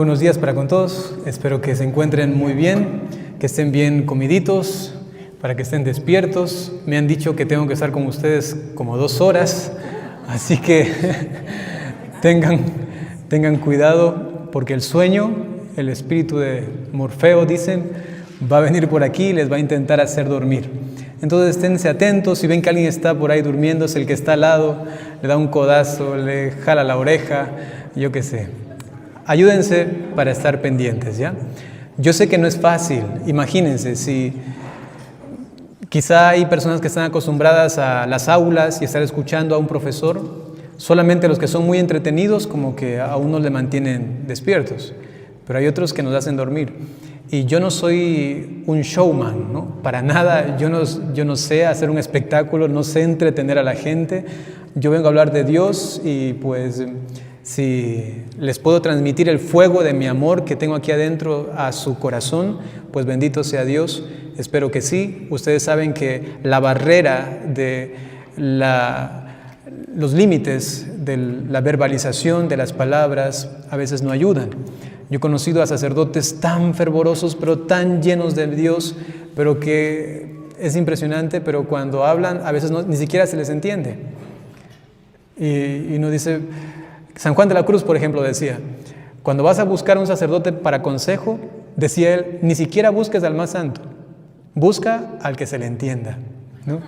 Buenos días para con todos, espero que se encuentren muy bien, que estén bien comiditos, para que estén despiertos. Me han dicho que tengo que estar con ustedes como 2 horas, así que tengan cuidado porque el sueño, el espíritu de Morfeo, dicen, va a venir por aquí y les va a intentar hacer dormir. Entonces esténse atentos, si ven que alguien está por ahí durmiéndose, el que está al lado, le da un codazo, le jala la oreja, yo qué sé. Ayúdense para estar pendientes, ¿ya? Yo sé que no es fácil, imagínense, si quizá hay personas que están acostumbradas a las aulas y estar escuchando a un profesor, solamente los que son muy entretenidos como que a uno le mantienen despiertos, pero hay otros que nos hacen dormir. Y yo no soy un showman, ¿no? Para nada, yo no sé hacer un espectáculo, no sé entretener a la gente. Yo vengo a hablar de Dios y pues si les puedo transmitir el fuego de mi amor que tengo aquí adentro a su corazón, pues bendito sea Dios, espero que sí. Ustedes saben que la barrera de los límites de la verbalización de las palabras a veces no ayudan. Yo he conocido a sacerdotes tan fervorosos, pero tan llenos de Dios, pero que es impresionante, pero cuando hablan a veces ni siquiera se les entiende. Y uno dice, San Juan de la Cruz, por ejemplo, decía, cuando vas a buscar a un sacerdote para consejo, decía él, ni siquiera busques al más santo, busca al que se le entienda, ¿no?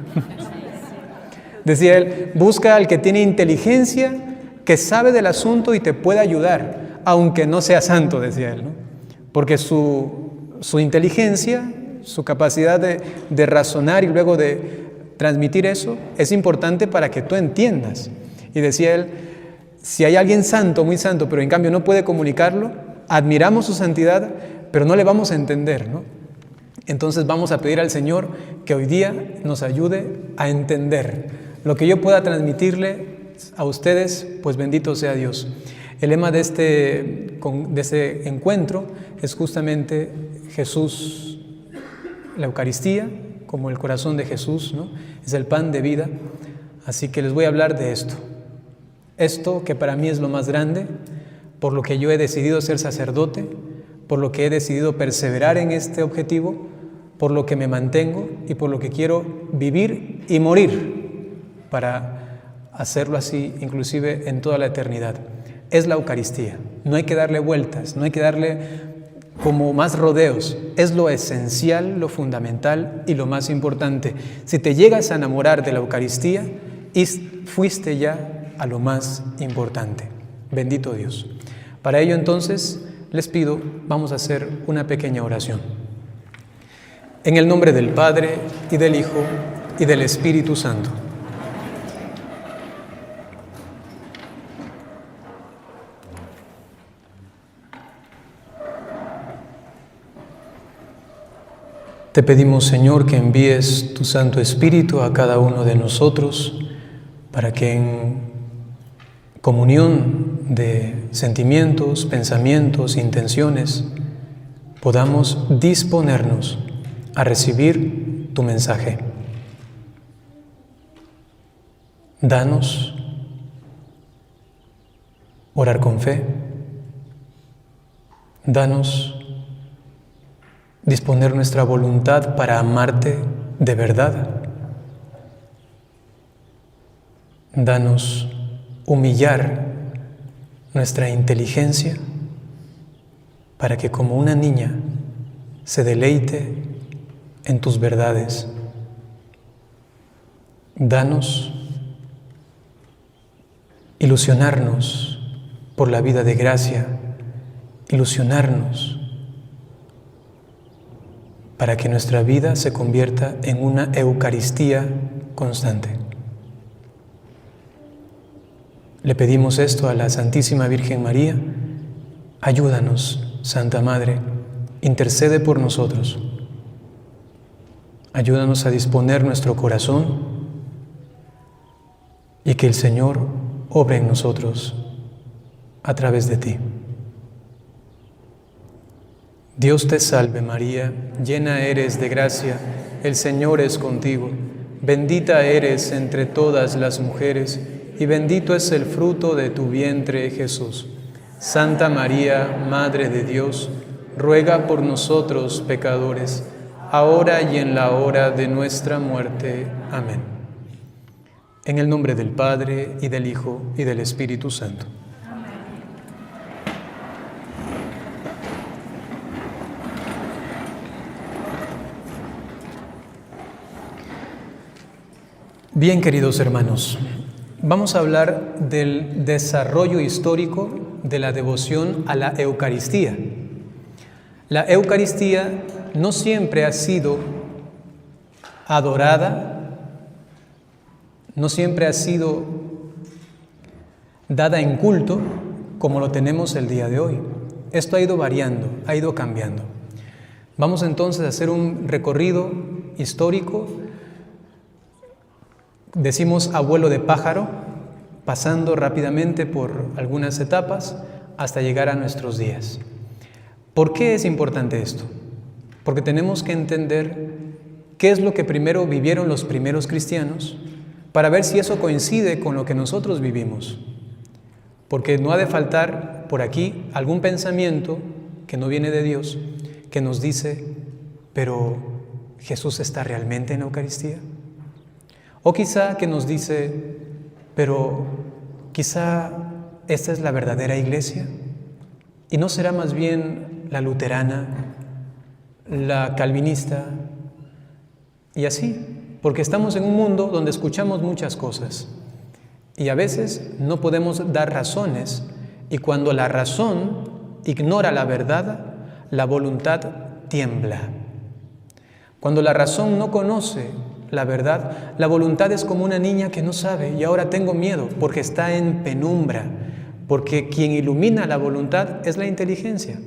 Decía él, busca al que tiene inteligencia, que sabe del asunto y te puede ayudar, aunque no sea santo, decía él, ¿no? Porque su inteligencia, su capacidad de razonar y luego de transmitir eso, es importante para que tú entiendas. Y decía él, si hay alguien santo, muy santo, pero en cambio no puede comunicarlo, admiramos su santidad, pero no le vamos a entender, ¿no? Entonces vamos a pedir al Señor que hoy día nos ayude a entender lo que yo pueda transmitirle a ustedes, pues bendito sea Dios. El lema de este encuentro es justamente Jesús, la Eucaristía, como el corazón de Jesús, ¿no? Es el pan de vida. Así que les voy a hablar de esto. Esto que para mí es lo más grande, por lo que yo he decidido ser sacerdote, por lo que he decidido perseverar en este objetivo, por lo que me mantengo y por lo que quiero vivir y morir para hacerlo así, inclusive en toda la eternidad. Es la Eucaristía. No hay que darle vueltas, no hay que darle como más rodeos. Es lo esencial, lo fundamental y lo más importante. Si te llegas a enamorar de la Eucaristía, fuiste ya a lo más importante. Bendito Dios. Para ello entonces les pido, vamos a hacer una pequeña oración. En el nombre del Padre y del Hijo y del Espíritu Santo. Te pedimos, Señor, que envíes tu Santo Espíritu a cada uno de nosotros para que en comunión de sentimientos, pensamientos, intenciones, podamos disponernos a recibir tu mensaje. Danos orar con fe. Danos disponer nuestra voluntad para amarte de verdad. Danos humillar nuestra inteligencia para que como una niña se deleite en tus verdades. Danos ilusionarnos por la vida de gracia, ilusionarnos para que nuestra vida se convierta en una Eucaristía constante. Le pedimos esto a la Santísima Virgen María. Ayúdanos, Santa Madre, intercede por nosotros. Ayúdanos a disponer nuestro corazón y que el Señor obre en nosotros a través de ti. Dios te salve María, llena eres de gracia, el Señor es contigo. Bendita eres entre todas las mujeres y bendito es el fruto de tu vientre, Jesús. Santa María, Madre de Dios, ruega por nosotros pecadores, ahora y en la hora de nuestra muerte. Amén. En el nombre del Padre, y del Hijo, y del Espíritu Santo. Bien, queridos hermanos, vamos a hablar del desarrollo histórico de la devoción a la Eucaristía. La Eucaristía no siempre ha sido adorada, no siempre ha sido dada en culto como lo tenemos el día de hoy. Esto ha ido variando, ha ido cambiando. Vamos entonces a hacer un recorrido histórico. Decimos abuelo de pájaro, pasando rápidamente por algunas etapas hasta llegar a nuestros días. ¿Por qué es importante esto? Porque tenemos que entender qué es lo que primero vivieron los primeros cristianos para ver si eso coincide con lo que nosotros vivimos. Porque no ha de faltar por aquí algún pensamiento que no viene de Dios que nos dice, pero ¿Jesús está realmente en la Eucaristía? O quizá que nos dice, pero quizá esta es la verdadera iglesia, y no será más bien la luterana, la calvinista, y así, porque estamos en un mundo donde escuchamos muchas cosas, y a veces no podemos dar razones, y cuando la razón ignora la verdad, la voluntad tiembla. Cuando la razón no conoce la verdad, la voluntad es como una niña que no sabe y ahora tengo miedo porque está en penumbra, porque quien ilumina la voluntad es la inteligencia.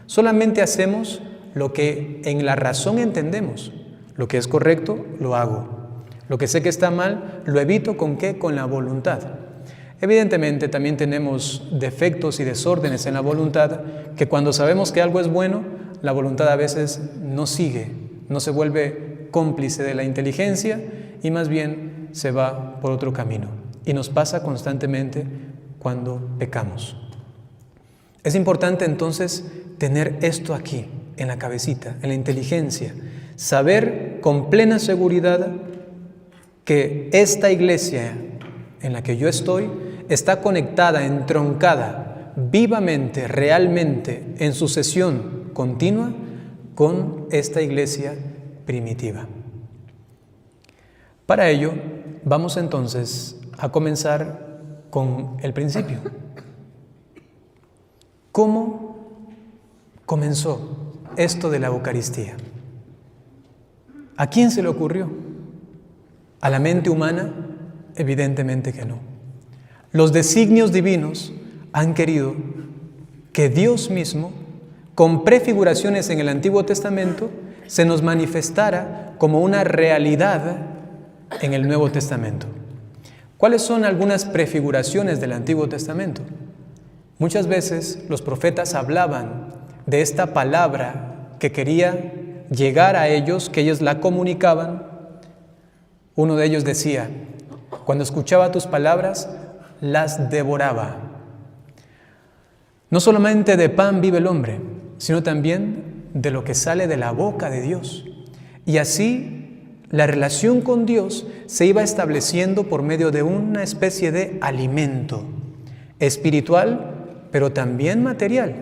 Solamente hacemos lo que en la razón entendemos. Lo que es correcto, lo hago. Lo que sé que está mal, lo evito. ¿Con qué? Con la voluntad. Evidentemente también tenemos defectos y desórdenes en la voluntad que cuando sabemos que algo es bueno, la voluntad a veces no sigue, no se vuelve cómplice de la inteligencia y más bien se va por otro camino. Y nos pasa constantemente cuando pecamos. Es importante entonces tener esto aquí, en la cabecita, en la inteligencia, saber con plena seguridad que esta iglesia en la que yo estoy está conectada, entroncada, vivamente, realmente, en sucesión continua con esta iglesia primitiva. Para ello, vamos entonces a comenzar con el principio. ¿Cómo comenzó esto de la Eucaristía? ¿A quién se le ocurrió? ¿A la mente humana? Evidentemente que no. Los designios divinos han querido que Dios mismo, con prefiguraciones en el Antiguo Testamento, se nos manifestara como una realidad en el Nuevo Testamento. ¿Cuáles son algunas prefiguraciones del Antiguo Testamento? Muchas veces los profetas hablaban de esta palabra que quería llegar a ellos, que ellos la comunicaban. Uno de ellos decía, cuando escuchaba tus palabras, las devoraba. No solamente de pan vive el hombre, sino también de lo que sale de la boca de Dios. Y así la relación con Dios se iba estableciendo por medio de una especie de alimento espiritual, pero también material.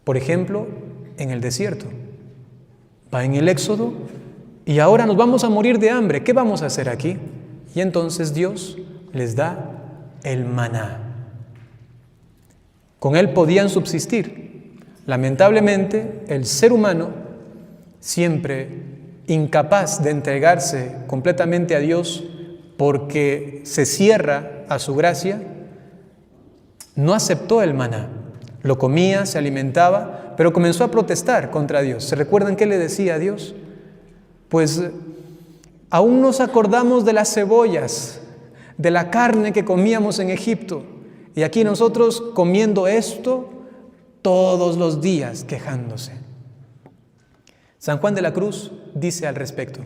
Por ejemplo, en el desierto. Va en el Éxodo y ahora nos vamos a morir de hambre. ¿Qué vamos a hacer aquí? Y entonces Dios les da el maná. Con él podían subsistir. Lamentablemente, el ser humano, siempre incapaz de entregarse completamente a Dios porque se cierra a su gracia, no aceptó el maná. Lo comía, se alimentaba, pero comenzó a protestar contra Dios. ¿Se recuerdan qué le decía a Dios? Pues aún nos acordamos de las cebollas, de la carne que comíamos en Egipto, y aquí nosotros comiendo esto todos los días, quejándose. San Juan de la Cruz dice al respecto,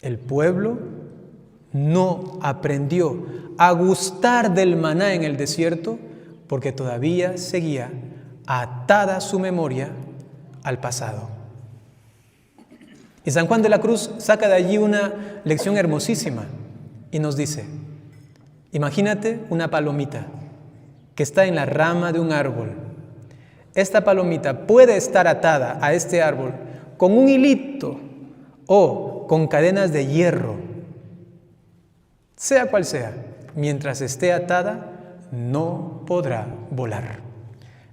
el pueblo no aprendió a gustar del maná en el desierto porque todavía seguía atada su memoria al pasado. Y San Juan de la Cruz saca de allí una lección hermosísima y nos dice: imagínate una palomita que está en la rama de un árbol. Esta palomita puede estar atada a este árbol con un hilito o con cadenas de hierro. Sea cual sea, mientras esté atada, no podrá volar.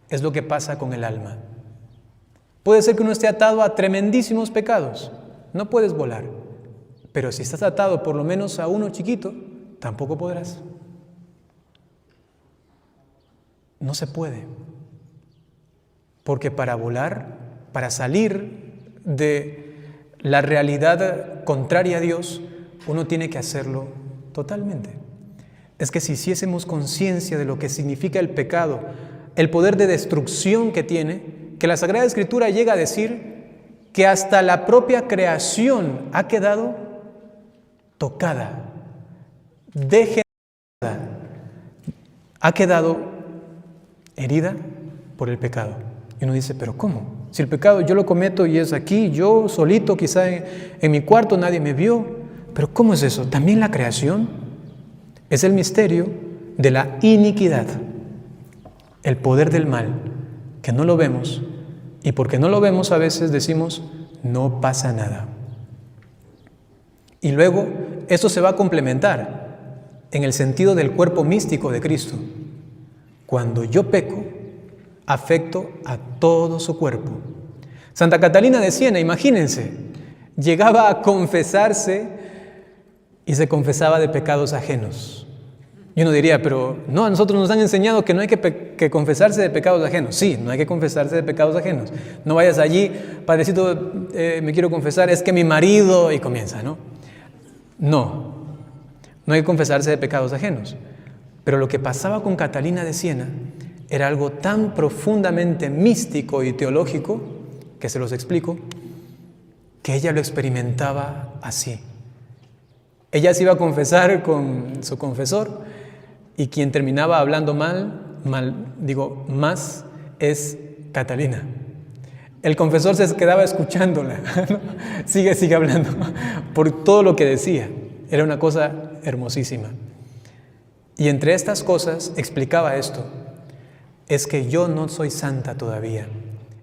Es lo que pasa con el alma. Puede ser que uno esté atado a tremendísimos pecados, no puedes volar. Pero si estás atado por lo menos a uno chiquito, tampoco podrás. No se puede. Porque para volar, para salir de la realidad contraria a Dios, uno tiene que hacerlo totalmente. Es que si hiciésemos conciencia de lo que significa el pecado, el poder de destrucción que tiene, que la Sagrada Escritura llega a decir que hasta la propia creación ha quedado tocada, degenerada, ha quedado herida por el pecado. Y uno dice, ¿pero cómo? Si el pecado yo lo cometo y es aquí, yo solito, quizá en mi cuarto, nadie me vio. ¿Pero cómo es eso? También la creación es el misterio de la iniquidad, el poder del mal, que no lo vemos. Y porque no lo vemos, a veces decimos, no pasa nada. Y luego, eso se va a complementar en el sentido del cuerpo místico de Cristo. Cuando yo peco, afecto a todo su cuerpo. Santa Catalina de Siena, imagínense, llegaba a confesarse y se confesaba de pecados ajenos. Y uno diría, pero no, a nosotros nos han enseñado que no hay que confesarse de pecados ajenos. Sí, no hay que confesarse de pecados ajenos. No vayas allí, padrecito, me quiero confesar, es que mi marido, y comienza, ¿no? No hay que confesarse de pecados ajenos. Pero lo que pasaba con Catalina de Siena era algo tan profundamente místico y teológico, que se los explico, que ella lo experimentaba así. Ella se iba a confesar con su confesor y quien terminaba hablando más es Catalina. El confesor se quedaba escuchándola, ¿no? Sigue hablando, por todo lo que decía. Era una cosa hermosísima. Y entre estas cosas explicaba esto: es que yo no soy santa todavía.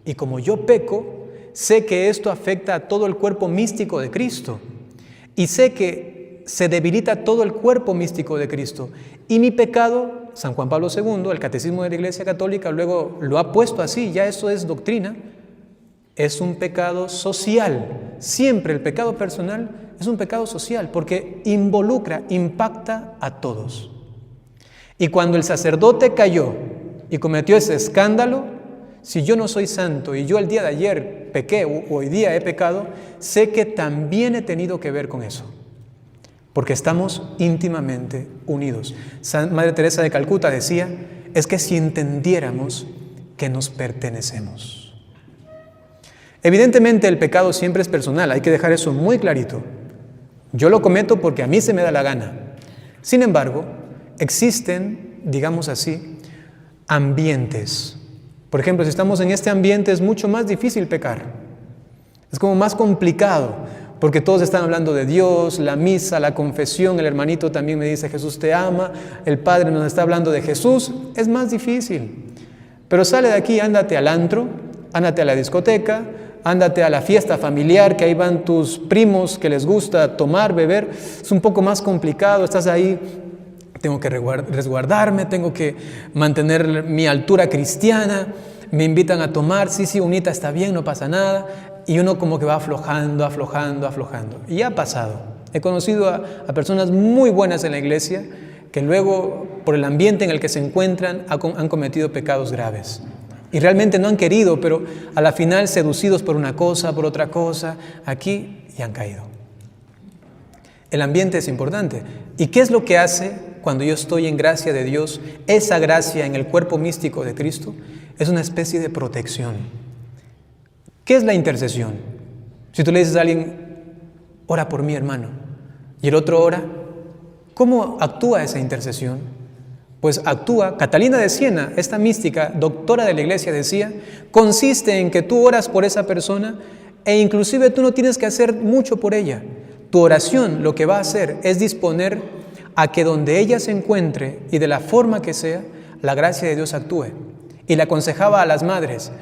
Y como yo peco, sé que esto afecta a todo el cuerpo místico de Cristo. Y sé que se debilita todo el cuerpo místico de Cristo. Y mi pecado, San Juan Pablo II, el Catecismo de la Iglesia Católica, luego lo ha puesto así, ya eso es doctrina, es un pecado social. Siempre el pecado personal es un pecado social, porque involucra, impacta a todos. Y cuando el sacerdote cayó y cometió ese escándalo, si yo no soy santo y yo el día de ayer pequé o hoy día he pecado, sé que también he tenido que ver con eso. Porque estamos íntimamente unidos. Madre Teresa de Calcuta decía, es que si entendiéramos que nos pertenecemos. Evidentemente el pecado siempre es personal, hay que dejar eso muy clarito. Yo lo cometo porque a mí se me da la gana. Sin embargo, existen, digamos así, ambientes. Por ejemplo, si estamos en este ambiente es mucho más difícil pecar. Es como más complicado. Porque todos están hablando de Dios, la misa, la confesión, el hermanito también me dice Jesús te ama, el Padre nos está hablando de Jesús, es más difícil. Pero sale de aquí, ándate al antro, ándate a la discoteca, ándate a la fiesta familiar, que ahí van tus primos que les gusta tomar, beber, es un poco más complicado, estás ahí, tengo que resguardarme, tengo que mantener mi altura cristiana, me invitan a tomar, sí, unita está bien, no pasa nada. Y uno como que va aflojando. Y ha pasado. He conocido a personas muy buenas en la iglesia que luego, por el ambiente en el que se encuentran, han cometido pecados graves. Y realmente no han querido, pero a la final, seducidos por una cosa, por otra cosa, aquí y han caído. El ambiente es importante. ¿Y qué es lo que hace cuando yo estoy en gracia de Dios? Esa gracia en el cuerpo místico de Cristo es una especie de protección. ¿Qué es la intercesión? Si tú le dices a alguien, ora por mí, hermano, y el otro ora, ¿cómo actúa esa intercesión? Pues actúa, Catalina de Siena, esta mística, doctora de la iglesia, decía, consiste en que tú oras por esa persona e inclusive tú no tienes que hacer mucho por ella. Tu oración lo que va a hacer es disponer a que donde ella se encuentre y de la forma que sea, la gracia de Dios actúe. Y le aconsejaba a las madres,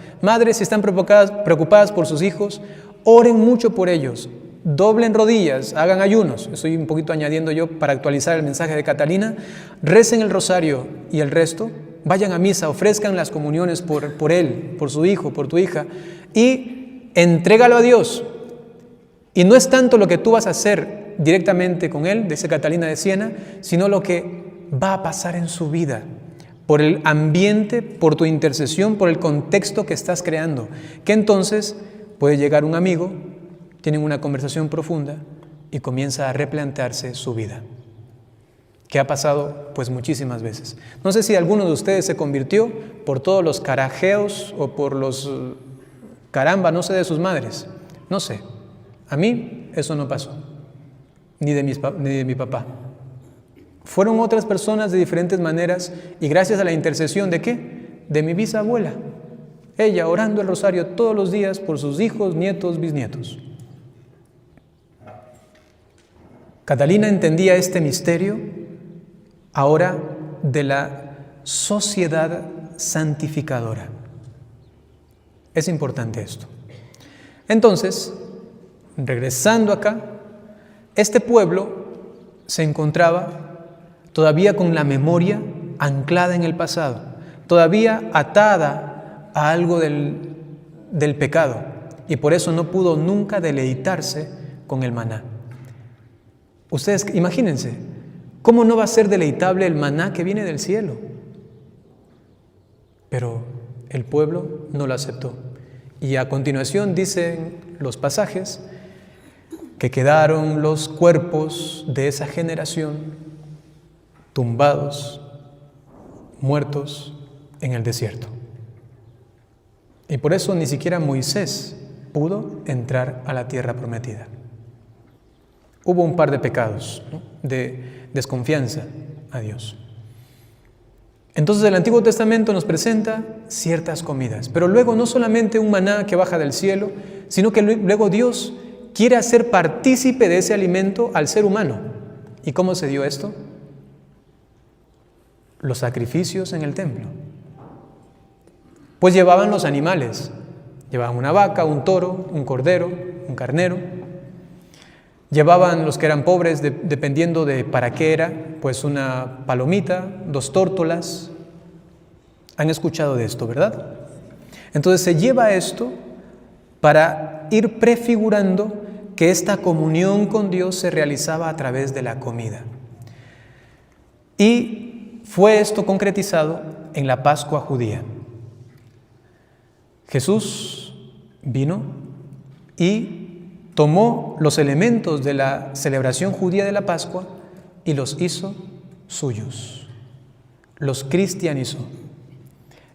si están preocupadas por sus hijos, oren mucho por ellos, doblen rodillas, hagan ayunos. Estoy un poquito añadiendo yo para actualizar el mensaje de Catalina. Recen el rosario y el resto, vayan a misa, ofrezcan las comuniones por él, por su hijo, por tu hija y entrégalo a Dios. Y no es tanto lo que tú vas a hacer directamente con él, dice Catalina de Siena, sino lo que va a pasar en su vida, por el ambiente, por tu intercesión, por el contexto que estás creando, que entonces puede llegar un amigo, tienen una conversación profunda y comienza a replantearse su vida. ¿Qué ha pasado? Pues muchísimas veces. No sé si alguno de ustedes se convirtió por todos los carajeos o por los caramba, no sé, de sus madres. No sé. A mí eso no pasó, ni de mi papá. Fueron otras personas de diferentes maneras y gracias a la intercesión ¿de qué? De mi bisabuela. Ella orando el rosario todos los días por sus hijos, nietos, bisnietos. Catalina entendía este misterio ahora de la sociedad santificadora. Es importante esto. Entonces, regresando acá, este pueblo se encontraba todavía con la memoria anclada en el pasado, todavía atada a algo del pecado, y por eso no pudo nunca deleitarse con el maná. Ustedes imagínense, ¿cómo no va a ser deleitable el maná que viene del cielo? Pero el pueblo no lo aceptó. Y a continuación dicen los pasajes que quedaron los cuerpos de esa generación tumbados, muertos en el desierto. Y por eso ni siquiera Moisés pudo entrar a la tierra prometida. Hubo un par de pecados, ¿no?, de desconfianza a Dios. Entonces el Antiguo Testamento nos presenta ciertas comidas, pero luego no solamente un maná que baja del cielo, sino que luego Dios quiere hacer partícipe de ese alimento al ser humano. ¿Y cómo se dio esto? Los sacrificios en el templo. Pues llevaban los animales, llevaban una vaca, un toro, un cordero, un carnero. Llevaban los que eran pobres, dependiendo de para qué era, pues una palomita, 2 tórtolas. Han escuchado de esto, ¿verdad? Entonces se lleva esto para ir prefigurando que esta comunión con Dios se realizaba a través de la comida. Y fue esto concretizado en la Pascua judía. Jesús vino y tomó los elementos de la celebración judía de la Pascua y los hizo suyos, los cristianizó.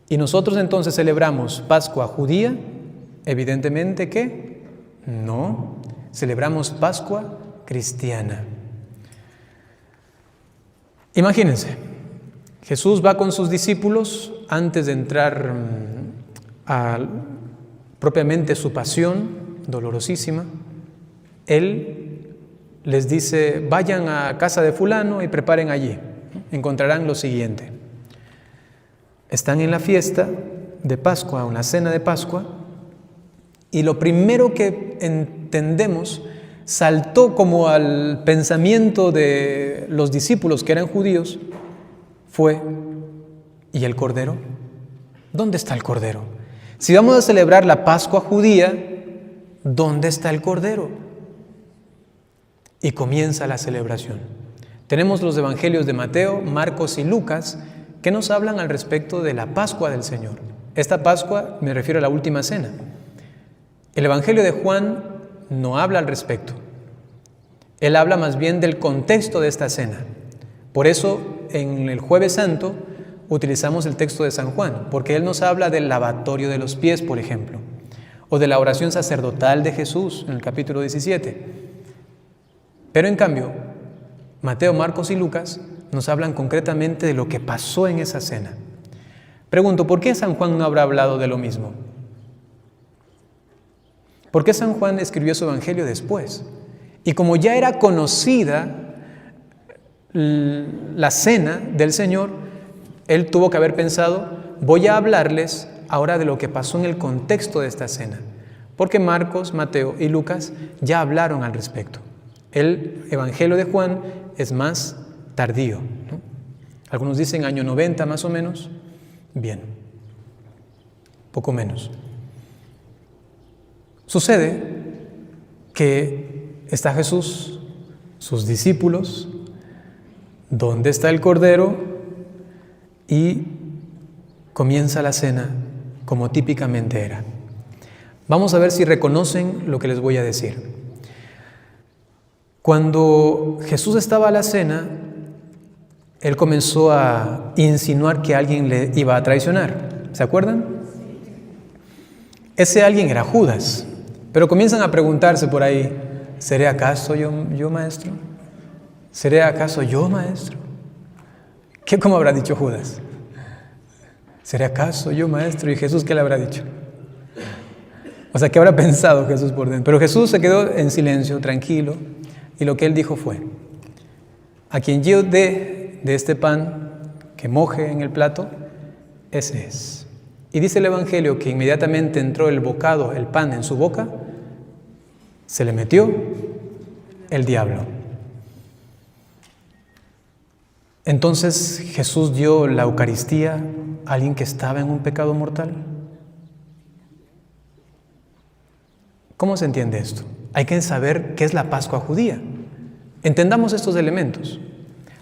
Y nosotros entonces celebramos Pascua judía, evidentemente que no, celebramos Pascua cristiana. Imagínense, Jesús va con sus discípulos antes de entrar a propiamente su pasión dolorosísima. Él les dice, vayan a casa de fulano y preparen allí. Encontrarán lo siguiente. Están en la fiesta de Pascua, o en la cena de Pascua, y lo primero que entendemos saltó como al pensamiento de los discípulos que eran judíos, fue, ¿y el cordero? ¿Dónde está el cordero? Si vamos a celebrar la Pascua judía, ¿dónde está el cordero? Y comienza la celebración. Tenemos los evangelios de Mateo, Marcos y Lucas que nos hablan al respecto de la Pascua del Señor. Esta Pascua me refiero a la última cena. El evangelio de Juan no habla al respecto. Él habla más bien del contexto de esta cena. Por eso en el Jueves Santo utilizamos el texto de San Juan, porque él nos habla del lavatorio de los pies, por ejemplo, o de la oración sacerdotal de Jesús en el capítulo 17. Pero en cambio, Mateo, Marcos y Lucas nos hablan concretamente de lo que pasó en esa cena. Pregunto, ¿por qué San Juan no habrá hablado de lo mismo? ¿Por qué San Juan escribió su evangelio después? Y como ya era conocida la cena del Señor, él tuvo que haber pensado, voy a hablarles ahora de lo que pasó en el contexto de esta cena. Porque Marcos, Mateo y Lucas ya hablaron al respecto. El evangelio de Juan es más tardío, ¿no? Algunos dicen año 90 más o menos. Bien, poco menos. Sucede que está Jesús, sus discípulos, ¿dónde está el Cordero? Y comienza la cena como típicamente era. Vamos a ver si reconocen lo que les voy a decir. Cuando Jesús estaba a la cena, él comenzó a insinuar que alguien le iba a traicionar. ¿Se acuerdan? Ese alguien era Judas. Pero comienzan a preguntarse por ahí, ¿seré acaso yo maestro? ¿Seré acaso yo maestro? ¿Cómo habrá dicho Judas? ¿Seré acaso yo maestro? ¿Y Jesús qué le habrá dicho? O sea, ¿qué habrá pensado Jesús por dentro? Pero Jesús se quedó en silencio, tranquilo, y lo que él dijo fue, a quien yo dé de este pan que moje en el plato, ese es. Y dice el Evangelio que inmediatamente entró el bocado, el pan en su boca, se le metió el diablo. Entonces Jesús dio la Eucaristía a alguien que estaba en un pecado mortal. ¿Cómo se entiende esto? Hay que saber qué es la Pascua judía. Entendamos estos elementos.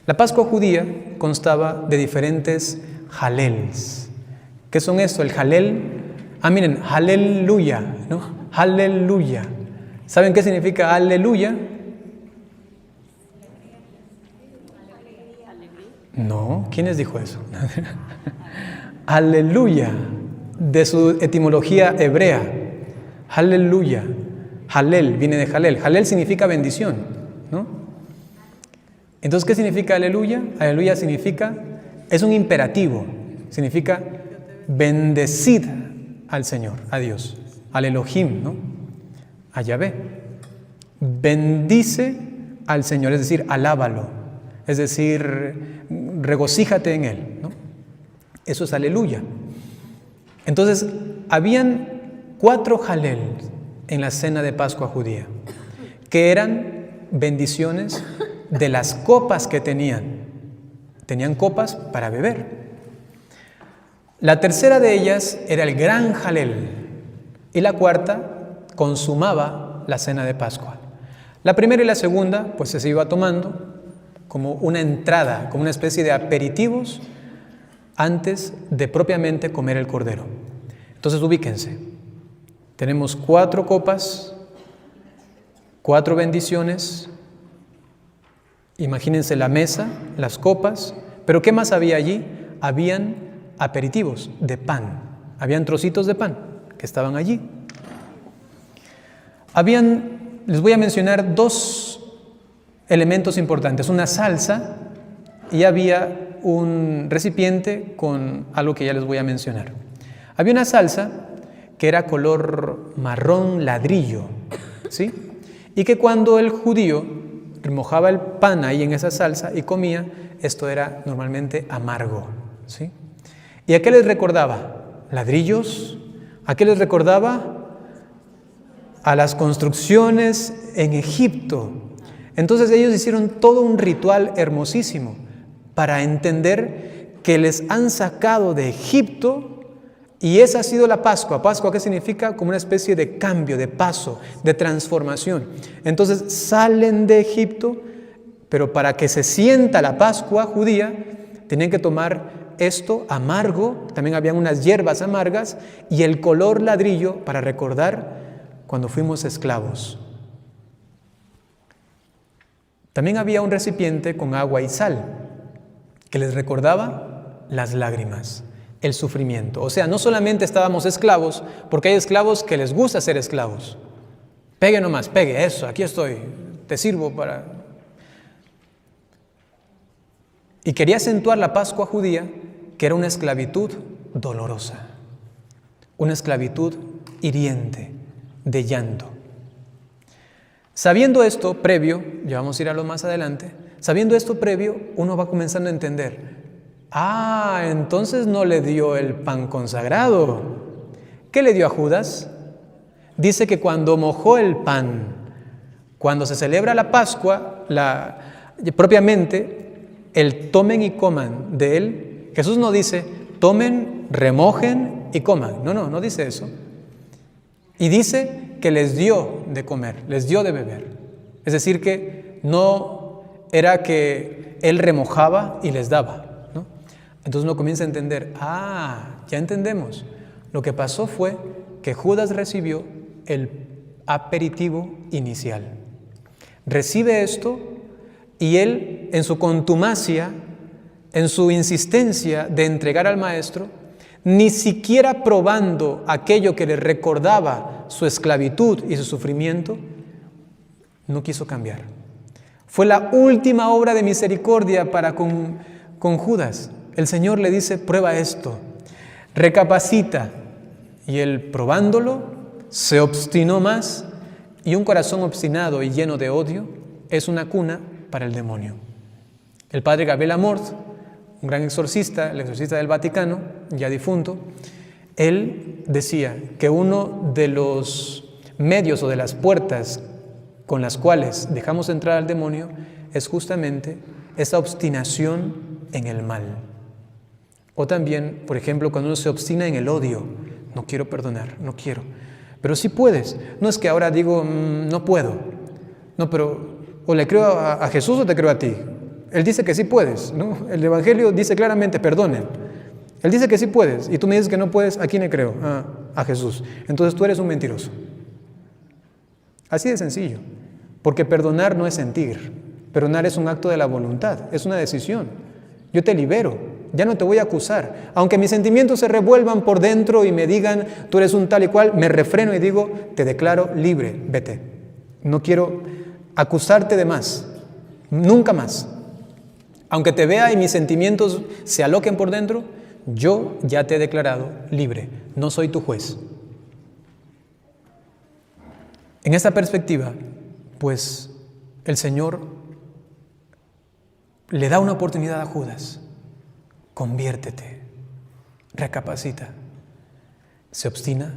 La Pascua judía constaba de diferentes jalels. ¿Qué son esto? El jalel, miren, aleluya, ¿no? Aleluya. ¿Saben qué significa aleluya? No, ¿quién les dijo eso? Aleluya, de su etimología hebrea. Aleluya. Halel, viene de Halel. Halel significa bendición, ¿no? Entonces, ¿qué significa aleluya? Aleluya significa, es un imperativo, significa bendecid al Señor, a Dios, al Elohim, ¿no? A Yahvé. Bendice al Señor, es decir, alábalo, es decir, regocíjate en Él, ¿no? Eso es aleluya. Entonces, habían 4 jalel en la cena de Pascua judía, que eran bendiciones de las copas que tenían. Tenían copas para beber. La tercera de ellas era el gran jalel y la cuarta consumaba la cena de Pascua. La primera y la segunda pues se iba tomando como una entrada, como una especie de aperitivos antes de propiamente comer el cordero. Entonces ubíquense, tenemos 4 copas, 4 bendiciones, imagínense la mesa, las copas, pero ¿qué más había allí? Habían aperitivos de pan, habían trocitos de pan que estaban allí. Les voy a mencionar 2 elementos importantes, una salsa y había un recipiente con algo que ya les voy a mencionar. Había una salsa que era color marrón ladrillo, ¿sí? Y que cuando el judío remojaba el pan ahí en esa salsa y comía, esto era normalmente amargo, ¿sí? ¿Y a qué les recordaba? ¿Ladrillos? ¿A qué les recordaba? A las construcciones en Egipto. Entonces ellos hicieron todo un ritual hermosísimo para entender que les han sacado de Egipto y esa ha sido la Pascua. ¿Pascua qué significa? Como una especie de cambio, de paso, de transformación. Entonces salen de Egipto, pero para que se sienta la Pascua judía, tenían que tomar esto amargo, también habían unas hierbas amargas y el color ladrillo para recordar cuando fuimos esclavos. También había un recipiente con agua y sal que les recordaba las lágrimas, el sufrimiento. O sea, no solamente estábamos esclavos, porque hay esclavos que les gusta ser esclavos. Pegue nomás, pegue, eso, aquí estoy, te sirvo para... Y quería acentuar la Pascua judía, que era una esclavitud dolorosa, una esclavitud hiriente, de llanto. Sabiendo esto previo, ya vamos a ir a lo más adelante, sabiendo esto previo, uno va comenzando a entender, entonces no le dio el pan consagrado. ¿Qué le dio a Judas? Dice que cuando mojó el pan, cuando se celebra la Pascua, propiamente, el tomen y coman de él, Jesús no dice, tomen, remojen y coman. No dice eso. Y dice que les dio de comer, les dio de beber. Es decir, que no era que él remojaba y les daba, ¿no? Entonces uno comienza a entender, ya entendemos. Lo que pasó fue que Judas recibió el aperitivo inicial. Recibe esto y él, en su contumacia, en su insistencia de entregar al maestro, ni siquiera probando aquello que le recordaba su esclavitud y su sufrimiento, no quiso cambiar. Fue la última obra de misericordia para con Judas. El Señor le dice, prueba esto, recapacita. Y él, probándolo, se obstinó más, y un corazón obstinado y lleno de odio es una cuna para el demonio. El padre Gabriel Amorth, un gran exorcista, el exorcista del Vaticano, ya difunto, él decía que uno de los medios o de las puertas con las cuales dejamos entrar al demonio es justamente esa obstinación en el mal. O también, por ejemplo, cuando uno se obstina en el odio, no quiero perdonar, no quiero, pero sí puedes. No es que ahora digo, no puedo, no, pero o le creo a Jesús o te creo a ti. Él dice que sí puedes, ¿no? El Evangelio dice claramente, perdonen. Él dice que sí puedes, y tú me dices que no puedes, ¿a quién le creo? A Jesús. Entonces tú eres un mentiroso. Así de sencillo, porque perdonar no es sentir, perdonar es un acto de la voluntad, es una decisión. Yo te libero, ya no te voy a acusar. Aunque mis sentimientos se revuelvan por dentro y me digan, tú eres un tal y cual, me refreno y digo, te declaro libre, vete. No quiero acusarte de más, nunca más. Aunque te vea y mis sentimientos se aloquen por dentro, yo ya te he declarado libre, no soy tu juez. En esta perspectiva, pues el Señor le da una oportunidad a Judas. Conviértete, recapacita. Se obstina,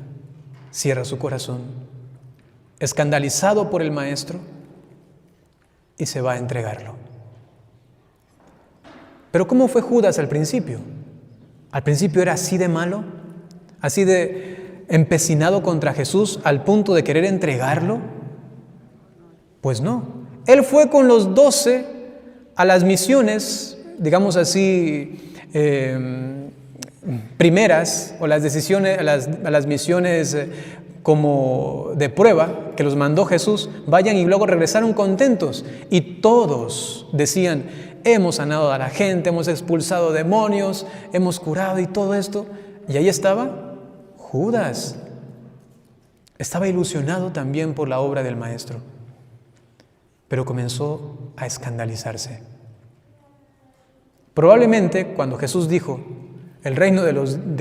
cierra su corazón, escandalizado por el maestro, y se va a entregarlo. Pero ¿cómo fue Judas al principio? Al principio era así de malo, así de empecinado contra Jesús al punto de querer entregarlo. Pues no, él fue con los 12 a las misiones, digamos así, primeras, o las decisiones, a las misiones como de prueba que los mandó Jesús, vayan, y luego regresaron contentos, y todos decían, hemos sanado a la gente, hemos expulsado demonios, hemos curado y todo esto. Y ahí estaba Judas. Estaba ilusionado también por la obra del Maestro, pero comenzó a escandalizarse. Probablemente cuando Jesús dijo, el reino de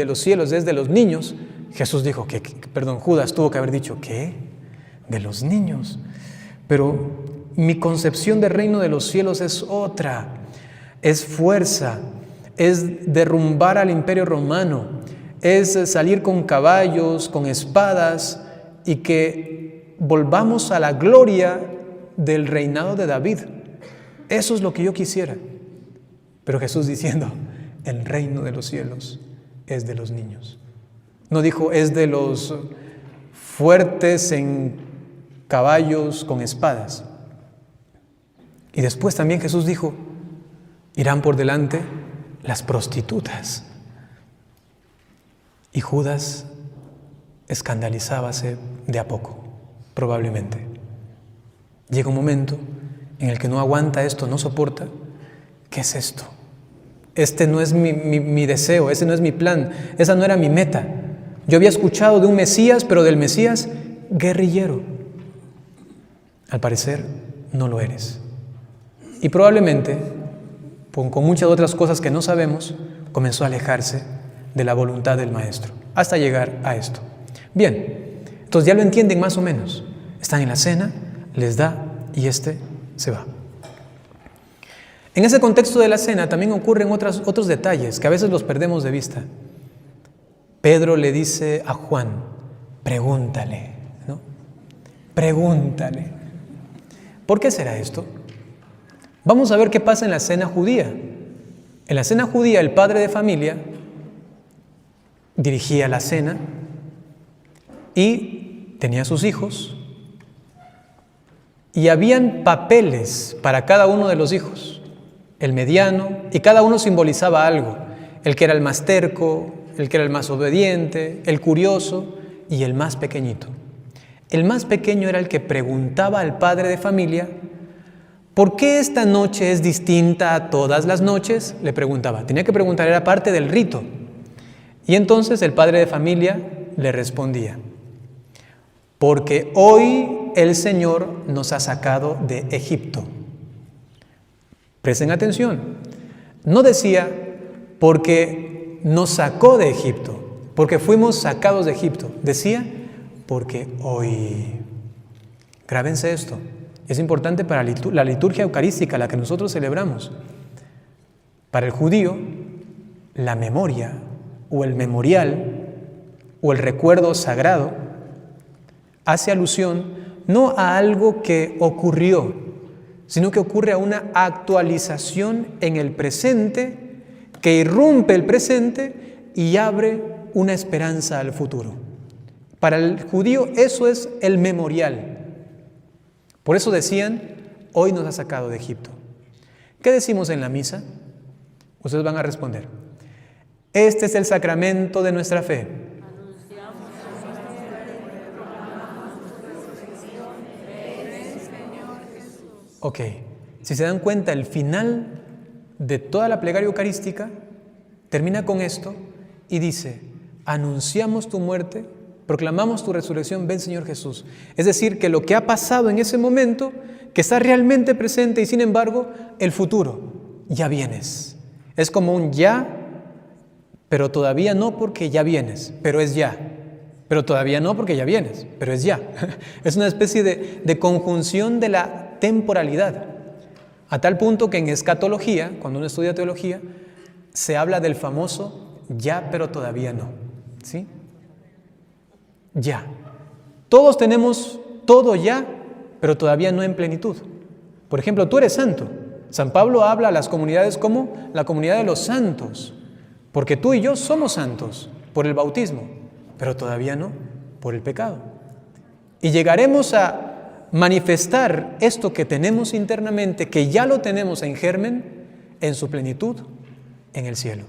los cielos es de los niños, Jesús dijo, Judas tuvo que haber dicho, ¿qué? De los niños. Pero mi concepción del reino de los cielos es otra, es fuerza, es derrumbar al imperio romano, es salir con caballos, con espadas, y que volvamos a la gloria del reinado de David. Eso es lo que yo quisiera. Pero Jesús diciendo, el reino de los cielos es de los niños. No dijo, es de los fuertes en caballos con espadas. Y después también Jesús dijo, irán por delante las prostitutas. Y Judas escandalizábase de a poco, probablemente. Llega un momento en el que no aguanta esto, no soporta. ¿Qué es esto? Este no es mi deseo, ese no es mi plan, esa no era mi meta. Yo había escuchado de un Mesías, pero del Mesías guerrillero. Al parecer, no lo eres. Y probablemente con muchas otras cosas que no sabemos, comenzó a alejarse de la voluntad del Maestro, hasta llegar a esto. Bien, entonces ya lo entienden más o menos. Están en la cena, les da y se va. En ese contexto de la cena también ocurren otros detalles que a veces los perdemos de vista. Pedro le dice a Juan, pregúntale, ¿no? Pregúntale. ¿Por qué será esto? Vamos a ver qué pasa en la cena judía. En la cena judía, el padre de familia dirigía la cena y tenía sus hijos y habían papeles para cada uno de los hijos, el mediano, y cada uno simbolizaba algo, el que era el más terco, el que era el más obediente, el curioso y el más pequeñito. El más pequeño era el que preguntaba al padre de familia, ¿por qué esta noche es distinta a todas las noches? Le preguntaba, tenía que preguntar, era parte del rito. Y entonces el padre de familia le respondía, porque hoy el Señor nos ha sacado de Egipto. Presten atención, no decía porque nos sacó de Egipto, porque fuimos sacados de Egipto, decía porque hoy. Grábense esto, es importante para la liturgia eucarística, la que nosotros celebramos. Para el judío, la memoria o el memorial o el recuerdo sagrado hace alusión no a algo que ocurrió, sino que ocurre a una actualización en el presente que irrumpe el presente y abre una esperanza al futuro. Para el judío eso es el memorial. Por eso decían, hoy nos ha sacado de Egipto. ¿Qué decimos en la misa? Ustedes van a responder, este es el sacramento de nuestra fe. Ok, si se dan cuenta, el final de toda la plegaria eucarística termina con esto y dice, anunciamos tu muerte, proclamamos tu resurrección, ven Señor Jesús. Es decir, que lo que ha pasado en ese momento, que está realmente presente y sin embargo, el futuro, ya vienes. Es como un ya, pero todavía no porque ya vienes, pero es ya. Pero todavía no porque ya vienes, pero es ya. Es una especie de conjunción de la temporalidad, a tal punto que en escatología, cuando uno estudia teología, se habla del famoso ya, pero todavía no. ¿Sí? Ya. Todos tenemos todo ya, pero todavía no en plenitud. Por ejemplo, tú eres santo. San Pablo habla a las comunidades como la comunidad de los santos, porque tú y yo somos santos por el bautismo, pero todavía no por el pecado. Y llegaremos a manifestar esto que tenemos internamente, que ya lo tenemos en germen, en su plenitud, en el cielo.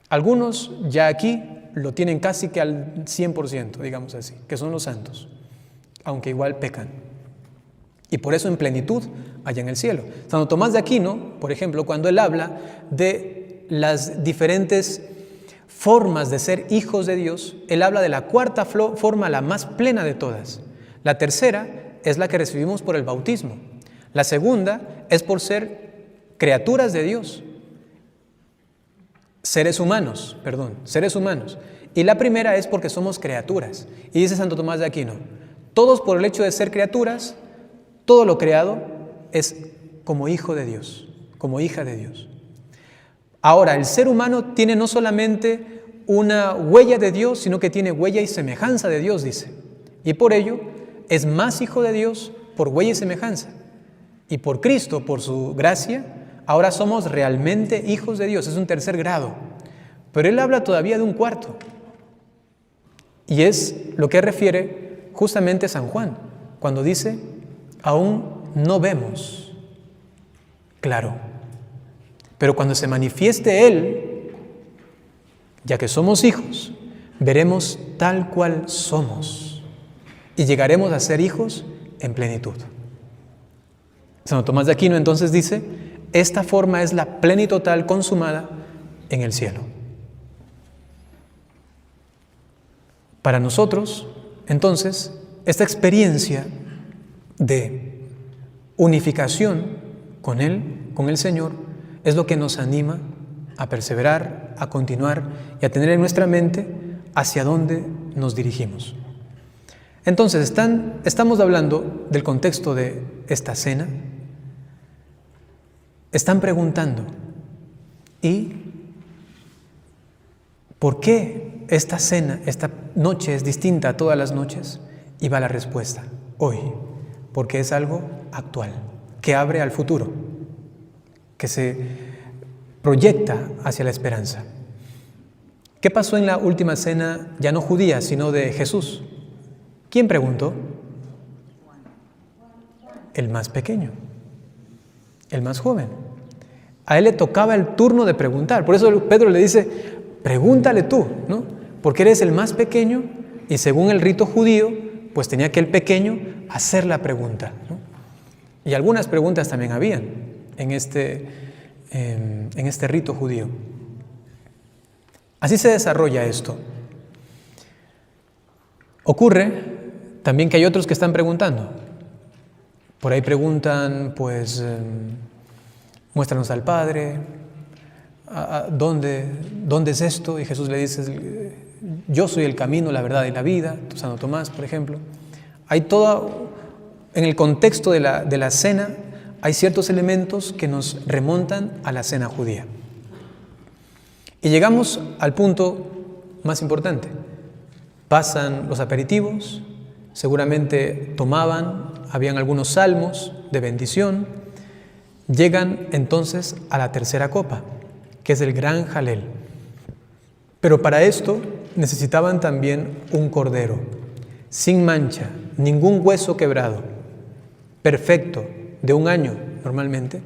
Algunos ya aquí lo tienen casi que al 100%, digamos así, que son los santos, aunque igual pecan. Y por eso en plenitud allá en el cielo. Santo Tomás de Aquino, por ejemplo, cuando él habla de las diferentes formas de ser hijos de Dios, él habla de la cuarta forma, la más plena de todas. La tercera es la que recibimos por el bautismo. La segunda es por ser criaturas de Dios. Seres humanos. Y la primera es porque somos criaturas. Y dice Santo Tomás de Aquino, todos por el hecho de ser criaturas, todo lo creado es como hijo de Dios, como hija de Dios. Ahora, el ser humano tiene no solamente una huella de Dios, sino que tiene huella y semejanza de Dios, dice. Y por ello es más hijo de Dios por huella y semejanza. Y por Cristo, por su gracia, ahora somos realmente hijos de Dios. Es un tercer grado. Pero él habla todavía de un cuarto. Y es lo que refiere justamente San Juan, cuando dice, aún no vemos claro. Pero cuando se manifieste Él, ya que somos hijos, veremos tal cual somos. Y llegaremos a ser hijos en plenitud. Santo Tomás de Aquino entonces dice, esta forma es la plenitud total consumada en el cielo. Para nosotros, entonces, esta experiencia de unificación con Él, con el Señor, es lo que nos anima a perseverar, a continuar y a tener en nuestra mente hacia dónde nos dirigimos. Entonces, estamos hablando del contexto de esta cena. Están preguntando, ¿y por qué esta cena, esta noche es distinta a todas las noches? Y va la respuesta, hoy, porque es algo actual, que abre al futuro, que se proyecta hacia la esperanza. ¿Qué pasó en la última cena, ya no judía, sino de Jesús? ¿Quién preguntó? El más pequeño, el más joven. A él le tocaba el turno de preguntar. Por eso Pedro le dice, pregúntale tú, ¿no? Porque eres el más pequeño y según el rito judío, pues tenía que el pequeño hacer la pregunta, ¿no? Y algunas preguntas también habían en este rito judío. Así se desarrolla esto. Ocurre también que hay otros que están preguntando. Por ahí preguntan, pues, muéstranos al Padre, ¿dónde es esto? Y Jesús le dice, yo soy el camino, la verdad y la vida, Santo Tomás, por ejemplo. Hay todo, en el contexto de la cena, hay ciertos elementos que nos remontan a la cena judía. Y llegamos al punto más importante. Pasan los aperitivos, seguramente tomaban, habían algunos salmos de bendición. Llegan entonces a la tercera copa, que es el gran jalel. Pero para esto necesitaban también un cordero, sin mancha, ningún hueso quebrado, perfecto, de 1 año normalmente.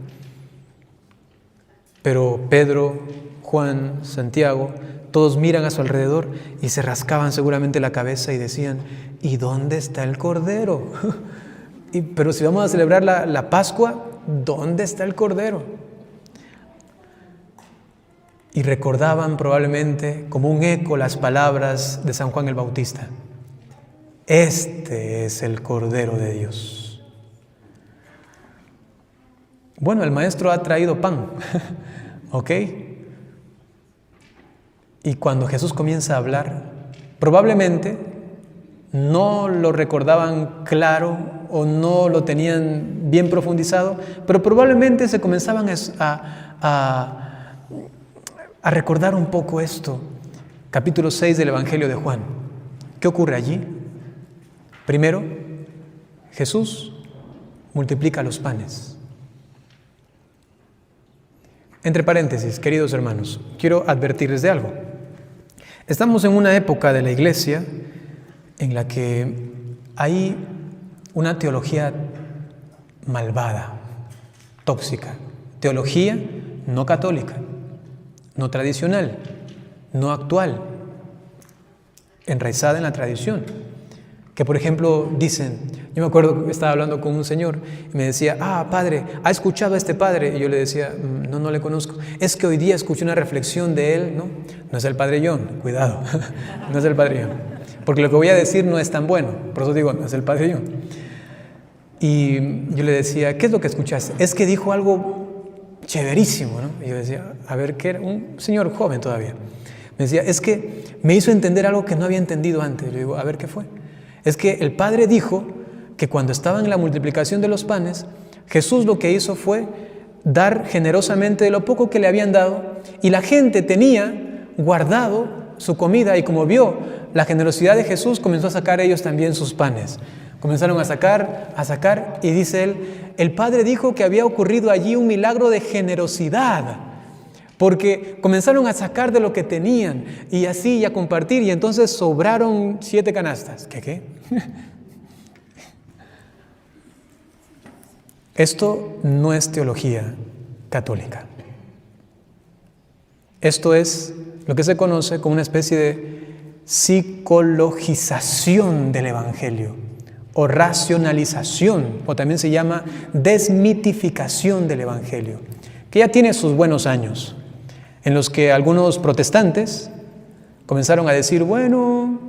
Pero Pedro, Juan, Santiago, todos miran a su alrededor y se rascaban seguramente la cabeza y decían, ¿y dónde está el cordero? Pero si vamos a celebrar la Pascua, ¿dónde está el cordero? Y recordaban probablemente como un eco las palabras de San Juan el Bautista. Este es el Cordero de Dios. Bueno, el maestro ha traído pan, ¿ok? Y cuando Jesús comienza a hablar, probablemente no lo recordaban claro o no lo tenían bien profundizado, pero probablemente se comenzaban a recordar un poco esto. Capítulo 6 del Evangelio de Juan. ¿Qué ocurre allí? Primero, Jesús multiplica los panes. Entre paréntesis, queridos hermanos, quiero advertirles de algo. Estamos en una época de la Iglesia en la que hay una teología malvada, tóxica. Teología no católica, no tradicional, no actual, enraizada en la tradición. Que por ejemplo dicen, yo me acuerdo que estaba hablando con un señor y me decía, padre, ¿ha escuchado a este padre? Y yo le decía, no le conozco. Es que hoy día escuché una reflexión de él, ¿no? No es el padre John, cuidado, no es el padre John. Porque lo que voy a decir no es tan bueno, por eso digo, no es el padre John. Y yo le decía, ¿qué es lo que escuchaste? Es que dijo algo chéverísimo, ¿no? Y yo decía, a ver, ¿qué era? Un señor joven todavía. Me decía, es que me hizo entender algo que no había entendido antes. Yo digo, a ver, ¿qué fue? Es que el Padre dijo que cuando estaba en la multiplicación de los panes, Jesús lo que hizo fue dar generosamente de lo poco que le habían dado y la gente tenía guardado su comida y como vio la generosidad de Jesús, comenzó a sacar ellos también sus panes. Comenzaron a sacar y dice él, el Padre dijo que había ocurrido allí un milagro de generosidad. Porque comenzaron a sacar de lo que tenían y así y a compartir y entonces sobraron 7 canastas. ¿Qué? Esto no es teología católica. Esto es lo que se conoce como una especie de psicologización del Evangelio o racionalización, o también se llama desmitificación del Evangelio, que ya tiene sus buenos años, en los que algunos protestantes comenzaron a decir, bueno,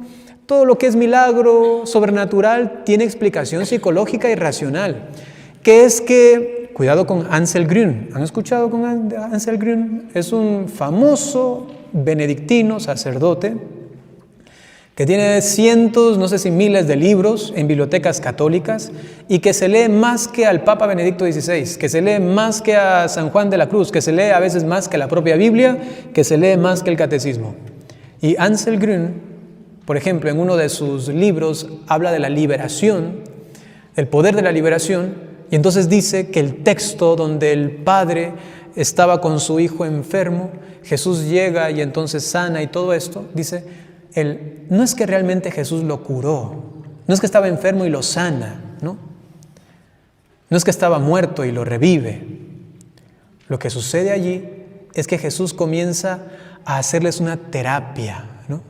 todo lo que es milagro sobrenatural tiene explicación psicológica y racional, que es que cuidado con Ansel Grün. ¿Han escuchado con Ansel Grün? Es un famoso benedictino, sacerdote, que tiene cientos, no sé si miles de libros en bibliotecas católicas y que se lee más que al Papa Benedicto XVI, que se lee más que a San Juan de la Cruz, que se lee a veces más que la propia Biblia, que se lee más que el Catecismo. Y Ansel Grün, por ejemplo, en uno de sus libros habla de la liberación, el poder de la liberación, y entonces dice que el texto donde el padre estaba con su hijo enfermo, Jesús llega y entonces sana y todo esto, dice, no es que realmente Jesús lo curó, no es que estaba enfermo y lo sana, ¿no? No es que estaba muerto y lo revive. Lo que sucede allí es que Jesús comienza a hacerles una terapia, ¿no?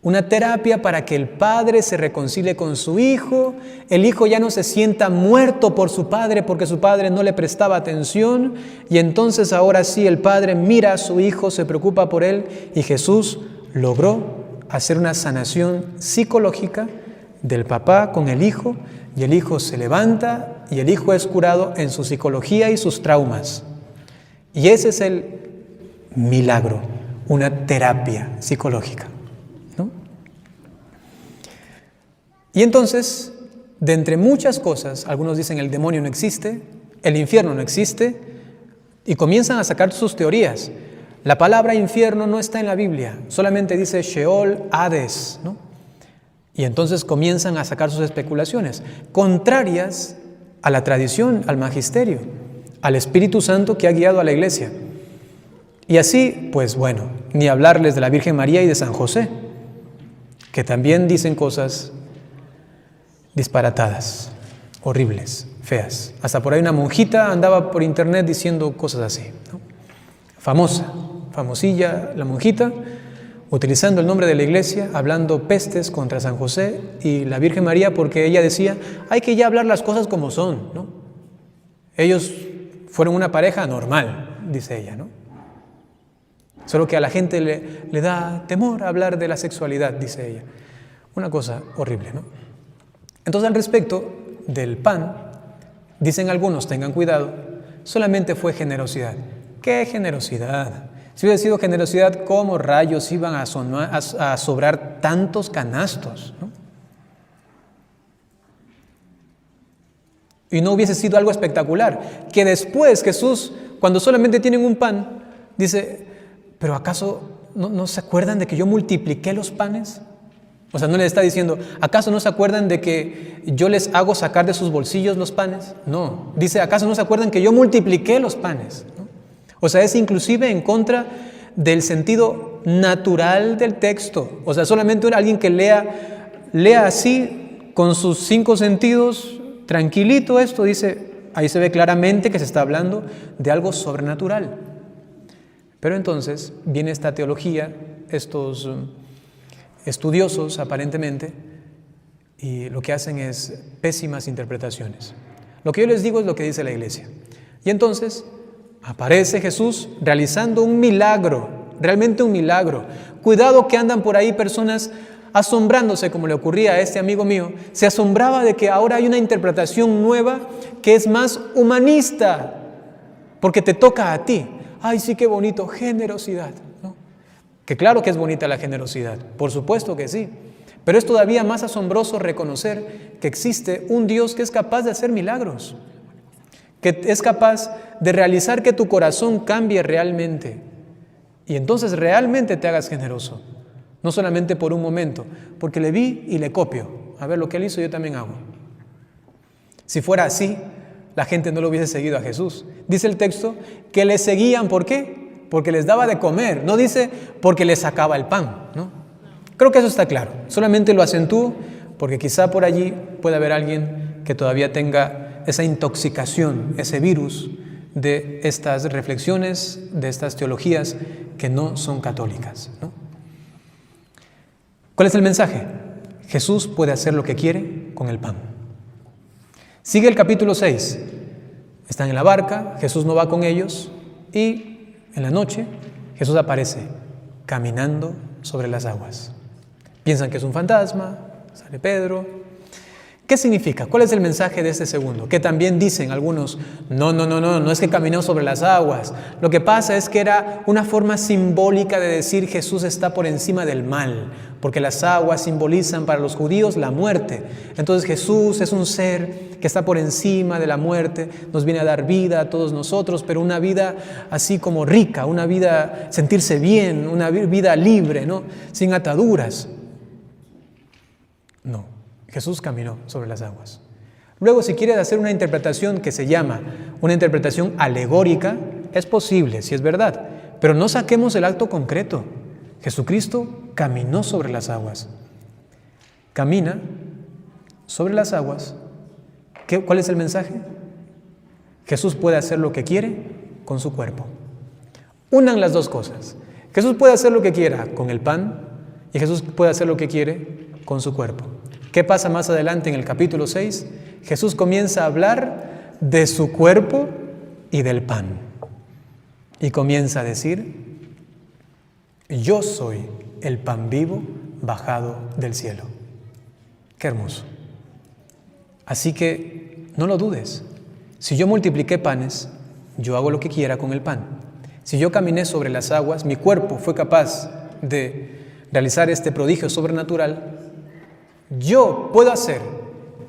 Una terapia para que el padre se reconcilie con su hijo, el hijo ya no se sienta muerto por su padre porque su padre no le prestaba atención, y entonces ahora sí el padre mira a su hijo, se preocupa por él, y Jesús logró hacer una sanación psicológica del papá con el hijo, y el hijo se levanta y el hijo es curado en su psicología y sus traumas. Y ese es el milagro, una terapia psicológica, ¿no? Y entonces, de entre muchas cosas, algunos dicen el demonio no existe, el infierno no existe, y comienzan a sacar sus teorías. La palabra infierno no está en la Biblia, solamente dice Sheol, Hades, ¿no? Y entonces comienzan a sacar sus especulaciones, contrarias a la tradición, al magisterio, al Espíritu Santo que ha guiado a la iglesia. Y así, pues bueno, ni hablarles de la Virgen María y de San José, que también dicen cosas disparatadas, horribles, feas. Hasta por ahí una monjita andaba por internet diciendo cosas así, ¿no? Famosilla, la monjita, utilizando el nombre de la iglesia, hablando pestes contra San José y la Virgen María, porque ella decía, hay que ya hablar las cosas como son, ¿no? Ellos fueron una pareja normal, dice ella, ¿no? Solo que a la gente le da temor hablar de la sexualidad, dice ella. Una cosa horrible, ¿no? Entonces, al respecto del pan, dicen algunos, tengan cuidado, solamente fue generosidad. ¿Qué generosidad? Si hubiera sido generosidad, ¿cómo rayos iban a sobrar tantos canastos, ¿no? Y no hubiese sido algo espectacular, que después Jesús, cuando solamente tienen un pan, dice, ¿pero acaso no se acuerdan de que yo multipliqué los panes? O sea, no les está diciendo, ¿acaso no se acuerdan de que yo les hago sacar de sus bolsillos los panes? No, dice, ¿acaso no se acuerdan que yo multipliqué los panes? ¿No? O sea, es inclusive en contra del sentido natural del texto. O sea, solamente alguien que lea así, con sus 5 sentidos, tranquilito esto, dice, ahí se ve claramente que se está hablando de algo sobrenatural. Pero entonces viene esta teología, estos estudiosos aparentemente, y lo que hacen es pésimas interpretaciones. Lo que yo les digo es lo que dice la iglesia. Y entonces aparece Jesús realizando un milagro, realmente un milagro. Cuidado que andan por ahí personas asombrándose, como le ocurría a este amigo mío, se asombraba de que ahora hay una interpretación nueva que es más humanista, porque te toca a ti. Ay, sí, qué bonito, generosidad, ¿no? Que claro que es bonita la generosidad, por supuesto que sí, pero es todavía más asombroso reconocer que existe un Dios que es capaz de hacer milagros, que es capaz de realizar que tu corazón cambie realmente y entonces realmente te hagas generoso, no solamente por un momento, porque le vi y le copio, a ver lo que él hizo yo también hago. Si fuera así, la gente no lo hubiese seguido a Jesús. Dice el texto que le seguían, ¿por qué? Porque les daba de comer, no dice porque les sacaba el pan, ¿no? Creo que eso está claro, solamente lo acentúo porque quizá por allí pueda haber alguien que todavía tenga esa intoxicación, ese virus de estas reflexiones, de estas teologías que no son católicas, ¿no? ¿Cuál es el mensaje? Jesús puede hacer lo que quiere con el pan. Sigue el capítulo 6. Están en la barca, Jesús no va con ellos y en la noche Jesús aparece caminando sobre las aguas. Piensan que es un fantasma, sale Pedro, ¿Qué significa? ¿Cuál es el mensaje de este segundo? Que también dicen algunos, no es que caminó sobre las aguas. Lo que pasa es que era una forma simbólica de decir Jesús está por encima del mal, porque las aguas simbolizan para los judíos la muerte. Entonces Jesús es un ser que está por encima de la muerte, nos viene a dar vida a todos nosotros, pero una vida así como rica, una vida sentirse bien, una vida libre, ¿no? Sin ataduras. No. Jesús caminó sobre las aguas. Luego, si quieres hacer una interpretación que se llama una interpretación alegórica, es posible, si es verdad, pero no saquemos el acto concreto. Jesucristo caminó sobre las aguas. Camina sobre las aguas. ¿Cuál es el mensaje? Jesús puede hacer lo que quiere con su cuerpo. Unan las dos cosas. Jesús puede hacer lo que quiera con el pan y Jesús puede hacer lo que quiere con su cuerpo. ¿Qué pasa más adelante en el capítulo 6? Jesús comienza a hablar de su cuerpo y del pan. Y comienza a decir, yo soy el pan vivo bajado del cielo. Qué hermoso. Así que no lo dudes. Si yo multipliqué panes, yo hago lo que quiera con el pan. Si yo caminé sobre las aguas, mi cuerpo fue capaz de realizar este prodigio sobrenatural, yo puedo hacer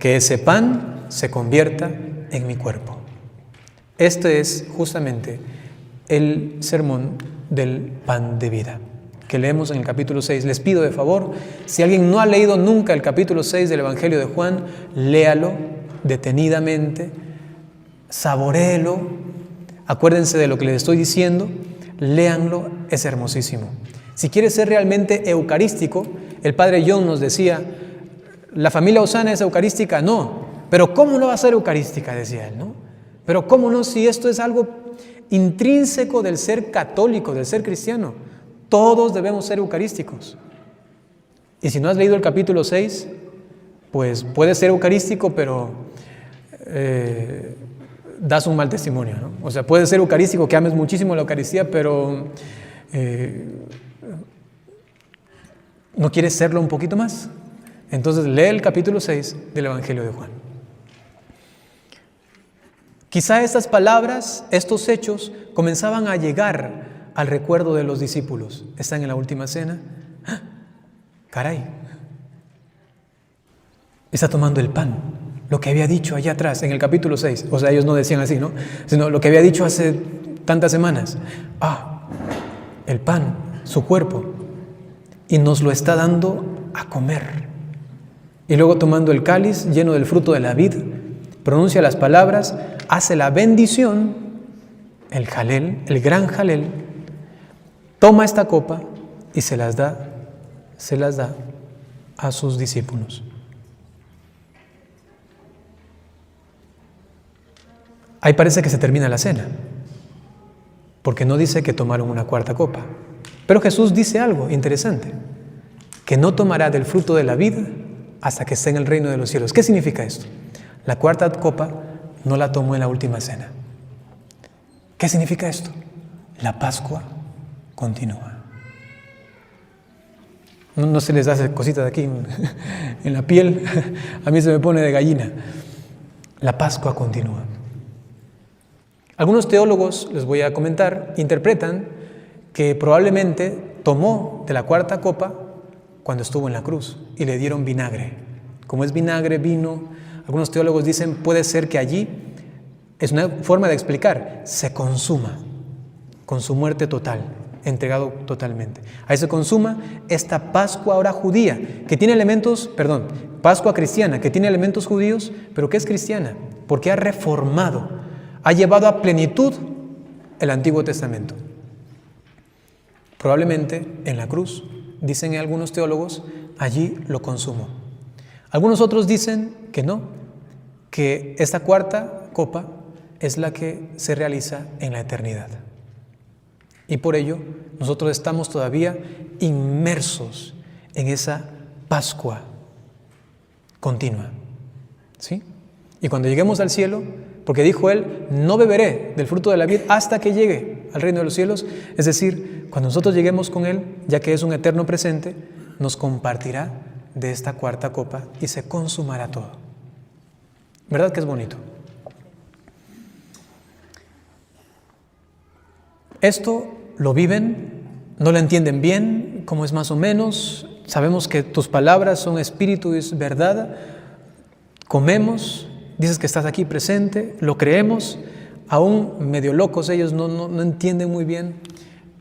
que ese pan se convierta en mi cuerpo. Este es justamente el sermón del pan de vida que leemos en el capítulo 6. Les pido de favor, si alguien no ha leído nunca el capítulo 6 del Evangelio de Juan, léalo detenidamente, saboréelo, acuérdense de lo que les estoy diciendo, léanlo, es hermosísimo. Si quieres ser realmente eucarístico, el Padre John nos decía, ¿la familia Osana es eucarística? No. ¿Pero cómo no va a ser eucarística? Decía él, ¿no? ¿Pero cómo no? Si esto es algo intrínseco del ser católico, del ser cristiano. Todos debemos ser eucarísticos. Y si no has leído el capítulo 6, pues puedes ser eucarístico, pero das un mal testimonio, ¿no? O sea, puedes ser eucarístico, que ames muchísimo la Eucaristía, pero ¿no quieres serlo un poquito más? Entonces lee el capítulo 6 del Evangelio de Juan. Quizá estas palabras, estos hechos, comenzaban a llegar al recuerdo de los discípulos. Están en la última cena. ¡Ah! Caray, está tomando el pan, lo que había dicho allá atrás en el capítulo 6. O sea, ellos no decían así, ¿no? Sino lo que había dicho hace tantas semanas. El pan, su cuerpo, y nos lo está dando a comer. Y luego tomando el cáliz lleno del fruto de la vid, pronuncia las palabras, hace la bendición, el jalel, el gran jalel, toma esta copa y se las da a sus discípulos. Ahí parece que se termina la cena, porque no dice que tomaron una cuarta copa. Pero Jesús dice algo interesante, que no tomará del fruto de la vid hasta que esté en el reino de los cielos. ¿Qué significa esto? La cuarta copa no la tomó en la última cena. ¿Qué significa esto? La Pascua continúa. No se les hace cositas aquí en la piel, a mí se me pone de gallina. La Pascua continúa. Algunos teólogos, les voy a comentar, interpretan que probablemente tomó de la cuarta copa cuando estuvo en la cruz y le dieron vinagre. Como es vinagre, vino, algunos teólogos dicen puede ser que allí, es una forma de explicar, se consuma con su muerte total, entregado totalmente. Ahí se consuma esta Pascua ahora judía, que tiene elementos, Pascua cristiana, que tiene elementos judíos, pero que es cristiana, porque ha reformado, ha llevado a plenitud el Antiguo Testamento. Probablemente en la cruz, dicen algunos teólogos, allí lo consumó. Algunos otros dicen que no, que esta cuarta copa es la que se realiza en la eternidad. Y por ello, nosotros estamos todavía inmersos en esa Pascua continua. ¿Sí? Y cuando lleguemos al cielo, porque dijo él, no beberé del fruto de la vid hasta que llegue al reino de los cielos, es decir, cuando nosotros lleguemos con él, ya que es un eterno presente, nos compartirá de esta cuarta copa y se consumará todo. ¿Verdad que es bonito? Esto lo viven, no lo entienden bien, como es más o menos. Sabemos que tus palabras son espíritu y es verdad. Comemos, dices que estás aquí presente, lo creemos. Aún medio locos ellos no entienden muy bien,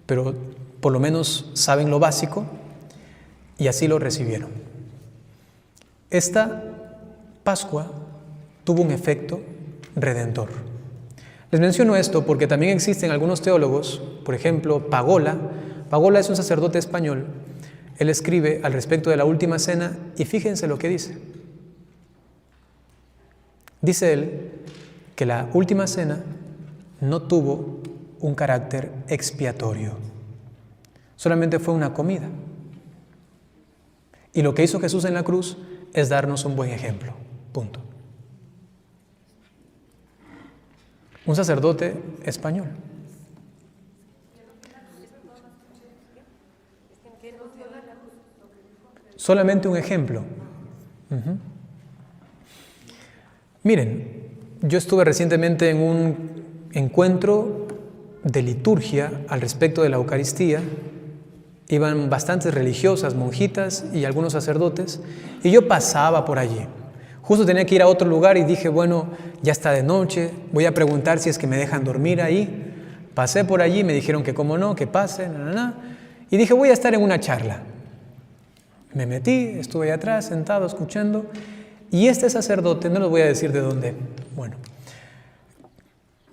pero por lo menos saben lo básico y así lo recibieron. Esta Pascua tuvo un efecto redentor. Les menciono esto porque también existen algunos teólogos, por ejemplo, Pagola. Pagola es un sacerdote español. Él escribe al respecto de la última cena y fíjense lo que dice. Dice él que la última cena no tuvo un carácter expiatorio. Solamente fue una comida. Y lo que hizo Jesús en la cruz es darnos un buen ejemplo. Punto. Un sacerdote español. Solamente un ejemplo. Miren, yo estuve recientemente en un encuentro de liturgia al respecto de la Eucaristía. Iban bastantes religiosas, monjitas y algunos sacerdotes, y yo pasaba por allí. Justo tenía que ir a otro lugar y dije, bueno, ya está de noche, voy a preguntar si es que me dejan dormir ahí. Pasé por allí, me dijeron que cómo no, que pase, y dije, voy a estar en una charla. Me metí, estuve ahí atrás, sentado, escuchando, y este sacerdote, no les voy a decir de dónde, bueno,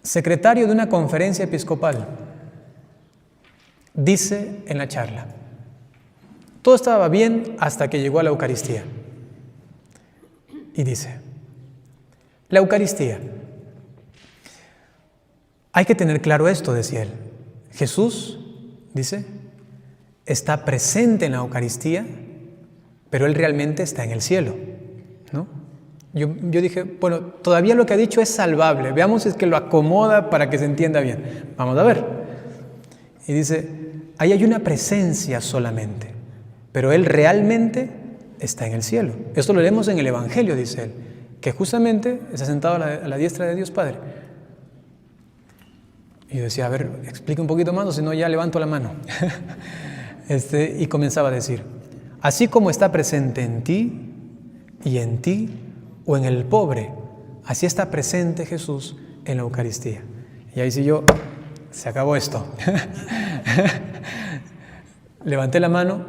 secretario de una conferencia episcopal, dice en la charla, todo estaba bien hasta que llegó a la Eucaristía. Y dice, la Eucaristía, hay que tener claro esto, decía él. Jesús, dice, está presente en la Eucaristía, pero Él realmente está en el cielo, ¿no? Yo dije, bueno, todavía lo que ha dicho es salvable. Veamos si es que lo acomoda para que se entienda bien. Vamos a ver. Y dice, ahí hay una presencia solamente, pero Él realmente está en el cielo. Esto lo leemos en el Evangelio, dice él, que justamente está sentado a la diestra de Dios Padre. Y yo decía, a ver, explica un poquito más, o si no ya levanto la mano. Y comenzaba a decir, así como está presente en ti y en ti, o en el pobre, así está presente Jesús en la Eucaristía. Y ahí sí yo, se acabó esto. Levanté la mano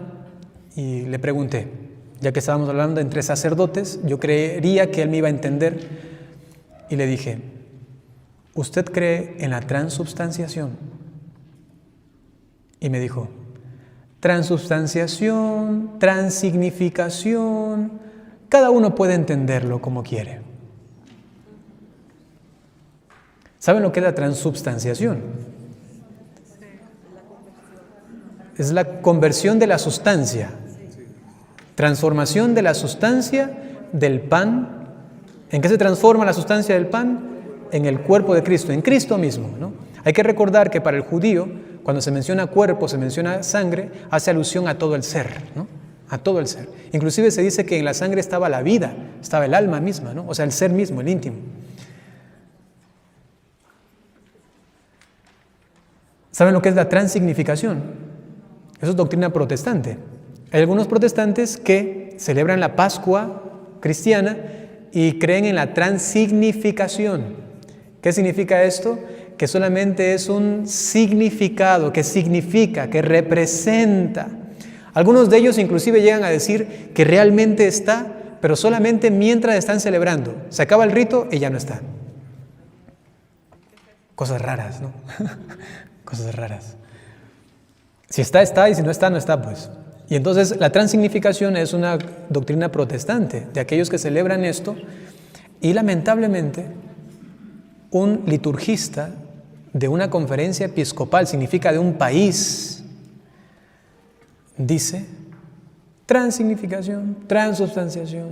y le pregunté, ya que estábamos hablando entre sacerdotes, yo creería que él me iba a entender, y le dije, ¿usted cree en la transubstanciación? Y me dijo, transubstanciación, transignificación, cada uno puede entenderlo como quiere. ¿Saben lo que es la transubstanciación? Es la conversión de la sustancia. Transformación de la sustancia del pan. ¿En qué se transforma la sustancia del pan? En el cuerpo de Cristo, en Cristo mismo, ¿no? Hay que recordar que para el judío, cuando se menciona cuerpo, se menciona sangre, hace alusión a todo el ser, ¿no? A todo el ser. Inclusive se dice que en la sangre estaba la vida, estaba el alma misma, ¿no? O sea, el ser mismo, el íntimo. ¿Saben lo que es la transignificación? Eso es doctrina protestante. Hay algunos protestantes que celebran la Pascua cristiana y creen en la transignificación. ¿Qué significa esto? Que solamente es un significado, que significa, que representa. Algunos de ellos inclusive llegan a decir que realmente está, pero solamente mientras están celebrando. Se acaba el rito y ya no está. Cosas raras, ¿no? Cosas raras. Si está, está, y si no está, no está, pues. Y entonces la transignificación es una doctrina protestante de aquellos que celebran esto, y lamentablemente un liturgista de una conferencia episcopal, significa de un país, dice transignificación, transubstanciación,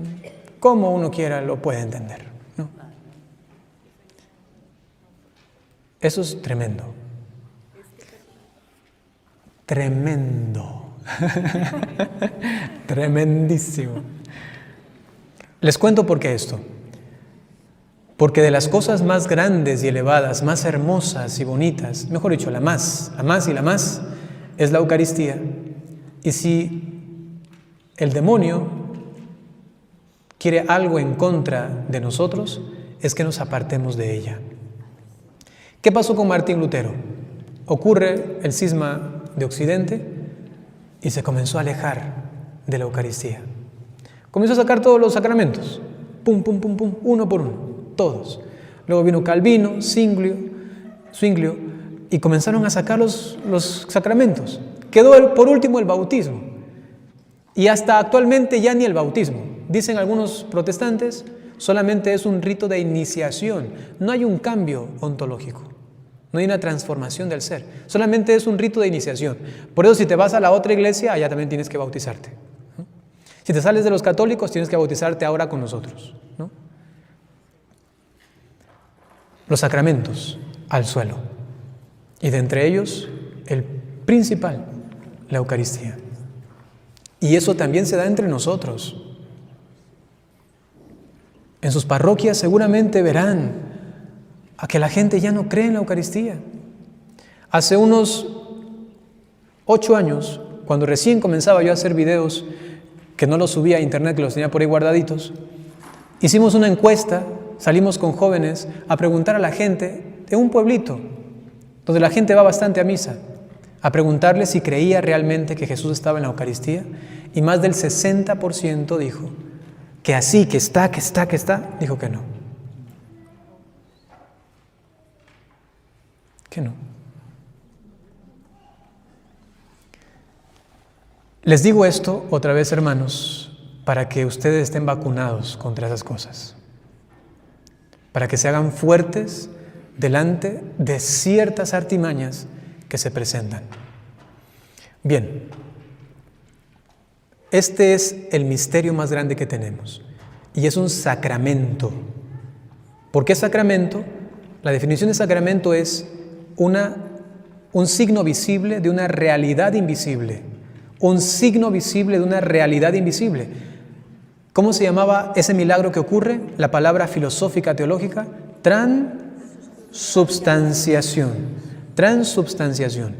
como uno quiera lo puede entender, ¿no? Eso es tremendo. Tremendo. Tremendísimo. Les cuento por qué esto. Porque de las cosas más grandes y elevadas, más hermosas y bonitas, mejor dicho, la más, es la Eucaristía. Y si el demonio quiere algo en contra de nosotros, es que nos apartemos de ella. ¿Qué pasó con Martín Lutero? Ocurre el cisma de Occidente y se comenzó a alejar de la Eucaristía. Comenzó a sacar todos los sacramentos, pum, pum, pum, pum, uno por uno, todos. Luego vino Calvino, Zwinglio, y comenzaron a sacar los sacramentos. Quedó por último el bautismo. Y hasta actualmente ya ni el bautismo. Dicen algunos protestantes, solamente es un rito de iniciación. No hay un cambio ontológico. No hay una transformación del ser. Solamente es un rito de iniciación. Por eso si te vas a la otra iglesia, allá también tienes que bautizarte. Si te sales de los católicos, tienes que bautizarte ahora con nosotros, ¿no? Los sacramentos al suelo. Y de entre ellos, el principal, la Eucaristía. Y eso también se da entre nosotros. En sus parroquias seguramente verán a que la gente ya no cree en la Eucaristía. Hace unos 8 años, cuando recién comenzaba yo a hacer videos, que no los subía a internet, que los tenía por ahí guardaditos, hicimos una encuesta, salimos con jóvenes a preguntar a la gente de un pueblito, donde la gente va bastante a misa, a preguntarle si creía realmente que Jesús estaba en la Eucaristía, y más del 60% dijo que así, que está, dijo que no. Que no. Les digo esto otra vez, hermanos, para que ustedes estén vacunados contra esas cosas, para que se hagan fuertes delante de ciertas artimañas que se presentan. Bien, este es el misterio más grande que tenemos y es un sacramento. ¿Por qué sacramento? La definición de sacramento es un signo visible de una realidad invisible. Un signo visible de una realidad invisible. ¿Cómo se llamaba ese milagro que ocurre? La palabra filosófica teológica, transubstanciación. Transubstanciación.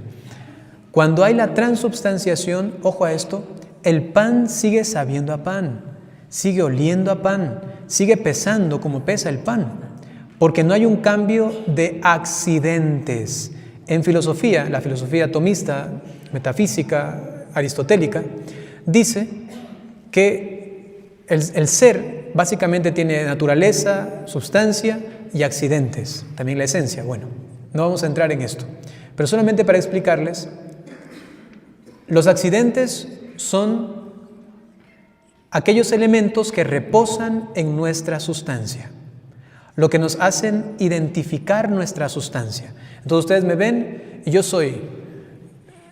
Cuando hay la transubstanciación, ojo a esto, el pan sigue sabiendo a pan, sigue oliendo a pan, sigue pesando como pesa el pan, porque no hay un cambio de accidentes. En filosofía, la filosofía tomista, metafísica, aristotélica, dice que el ser básicamente tiene naturaleza, sustancia y accidentes, también la esencia. Bueno, no vamos a entrar en esto, pero solamente para explicarles, los accidentes son aquellos elementos que reposan en nuestra sustancia, lo que nos hacen identificar nuestra sustancia. Entonces ustedes me ven y yo soy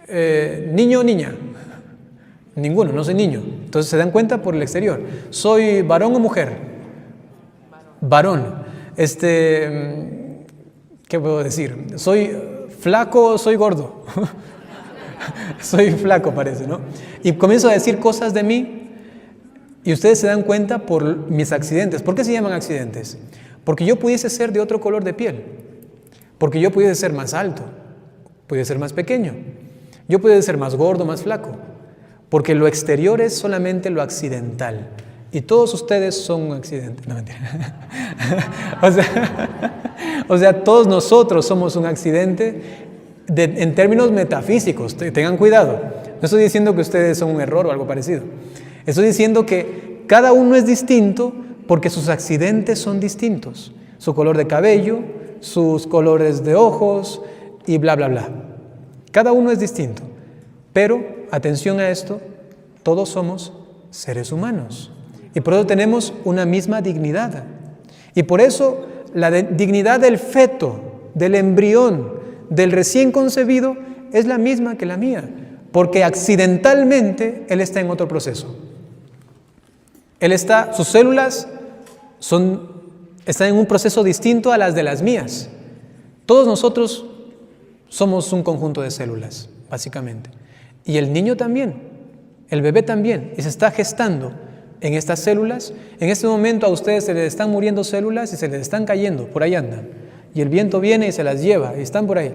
niño o niña. Ninguno, no soy niño. Entonces se dan cuenta por el exterior. ¿Soy varón o mujer? Varón. ¿Qué puedo decir? ¿Soy flaco o soy gordo? Soy flaco, parece, ¿no? Y comienzo a decir cosas de mí y ustedes se dan cuenta por mis accidentes. ¿Por qué se llaman accidentes? Porque yo pudiese ser de otro color de piel. Porque yo pudiese ser más alto. Pudiese ser más pequeño. Yo pudiese ser más gordo, más flaco. Porque lo exterior es solamente lo accidental. Y todos ustedes son un accidente. No, mentira. o sea, todos nosotros somos un accidente en términos metafísicos. Tengan cuidado. No estoy diciendo que ustedes son un error o algo parecido. Estoy diciendo que cada uno es distinto porque sus accidentes son distintos. Su color de cabello, sus colores de ojos y bla, bla, bla. Cada uno es distinto. Pero, atención a esto, todos somos seres humanos. Y por eso tenemos una misma dignidad. Y por eso la dignidad del feto, del embrión, del recién concebido, es la misma que la mía. Porque accidentalmente él está en otro proceso. Sus células están en un proceso distinto a las de las mías. Todos nosotros somos un conjunto de células, básicamente. Y el niño también, el bebé también, y se está gestando en estas células. En este momento a ustedes se les están muriendo células y se les están cayendo, por ahí andan. Y el viento viene y se las lleva, y están por ahí.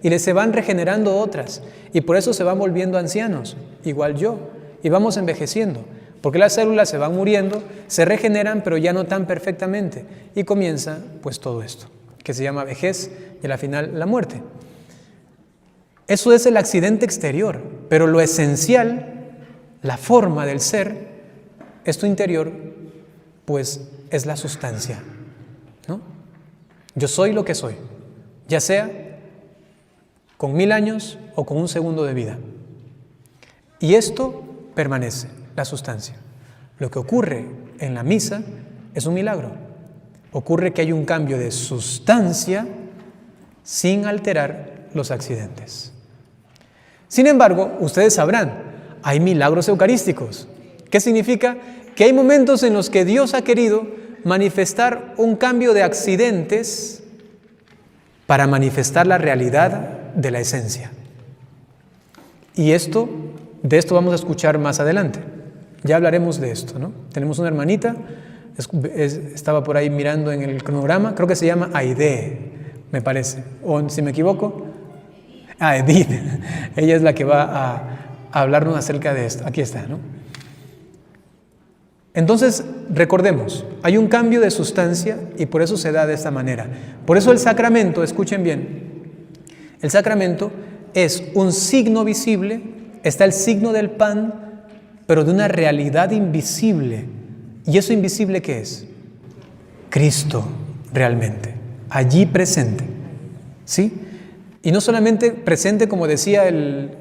Y se van regenerando otras, y por eso se van volviendo ancianos, igual yo, y vamos envejeciendo, porque las células se van muriendo, se regeneran, pero ya no tan perfectamente, y comienza pues todo esto, que se llama vejez, y al final la muerte. Eso es el accidente exterior, pero lo esencial, la forma del ser, esto interior, pues es la sustancia, ¿no? Yo soy lo que soy, ya sea con 1000 años o con un segundo de vida. Y esto permanece, la sustancia. Lo que ocurre en la misa es un milagro. Ocurre que hay un cambio de sustancia sin alterar los accidentes. Sin embargo, ustedes sabrán, hay milagros eucarísticos. ¿Qué significa? Que hay momentos en los que Dios ha querido manifestar un cambio de accidentes para manifestar la realidad de la esencia. Y de esto vamos a escuchar más adelante. Ya hablaremos de esto, ¿no? Tenemos una hermanita, estaba por ahí mirando en el cronograma, creo que se llama Aide, me parece, o si me equivoco, Edith. Ella es la que va a hablarnos acerca de esto. Aquí está, ¿no? Entonces, recordemos, hay un cambio de sustancia y por eso se da de esta manera. Por eso el sacramento, escuchen bien, el sacramento es un signo visible, está el signo del pan, pero de una realidad invisible. ¿Y eso invisible qué es? Cristo, realmente, allí presente, ¿sí? Y no solamente presente, como decía el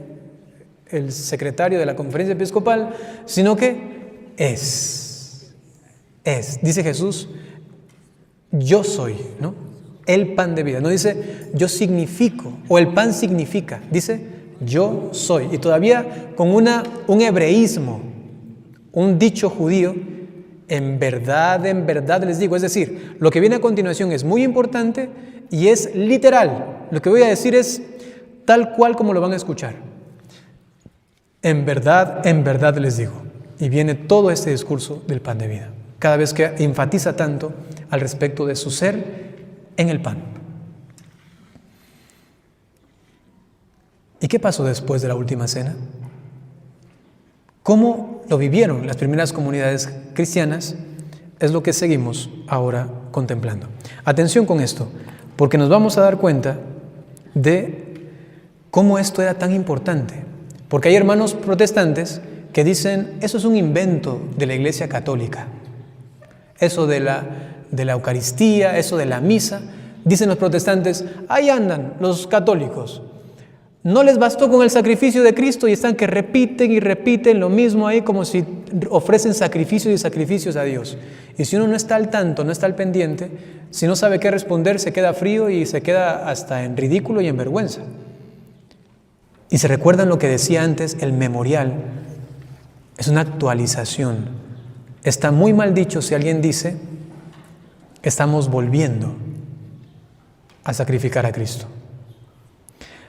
secretario de la conferencia episcopal, sino que es, dice Jesús, yo soy, ¿no? El pan de vida. No dice yo significo o el pan significa, dice yo soy. Y todavía con un hebreísmo, un dicho judío, en verdad les digo. Es decir, lo que viene a continuación es muy importante y es literal. Lo que voy a decir es tal cual como lo van a escuchar. En verdad les digo. Y viene todo este discurso del pan de vida, cada vez que enfatiza tanto al respecto de su ser en el pan. ¿Y qué pasó después de la última cena? ¿Cómo lo vivieron las primeras comunidades cristianas? Es lo que seguimos ahora contemplando. Atención con esto, porque nos vamos a dar cuenta de cómo esto era tan importante. Porque hay hermanos protestantes que dicen, eso es un invento de la Iglesia Católica. Eso de la Eucaristía, eso de la misa. Dicen los protestantes, ahí andan los católicos. No les bastó con el sacrificio de Cristo y están que repiten y repiten lo mismo ahí como si ofrecen sacrificios y sacrificios a Dios. Y si uno no está al tanto, no está al pendiente, si no sabe qué responder, se queda frío y se queda hasta en ridículo y en vergüenza. Y se recuerdan lo que decía antes, el memorial es una actualización. Está muy mal dicho si alguien dice, estamos volviendo a sacrificar a Cristo.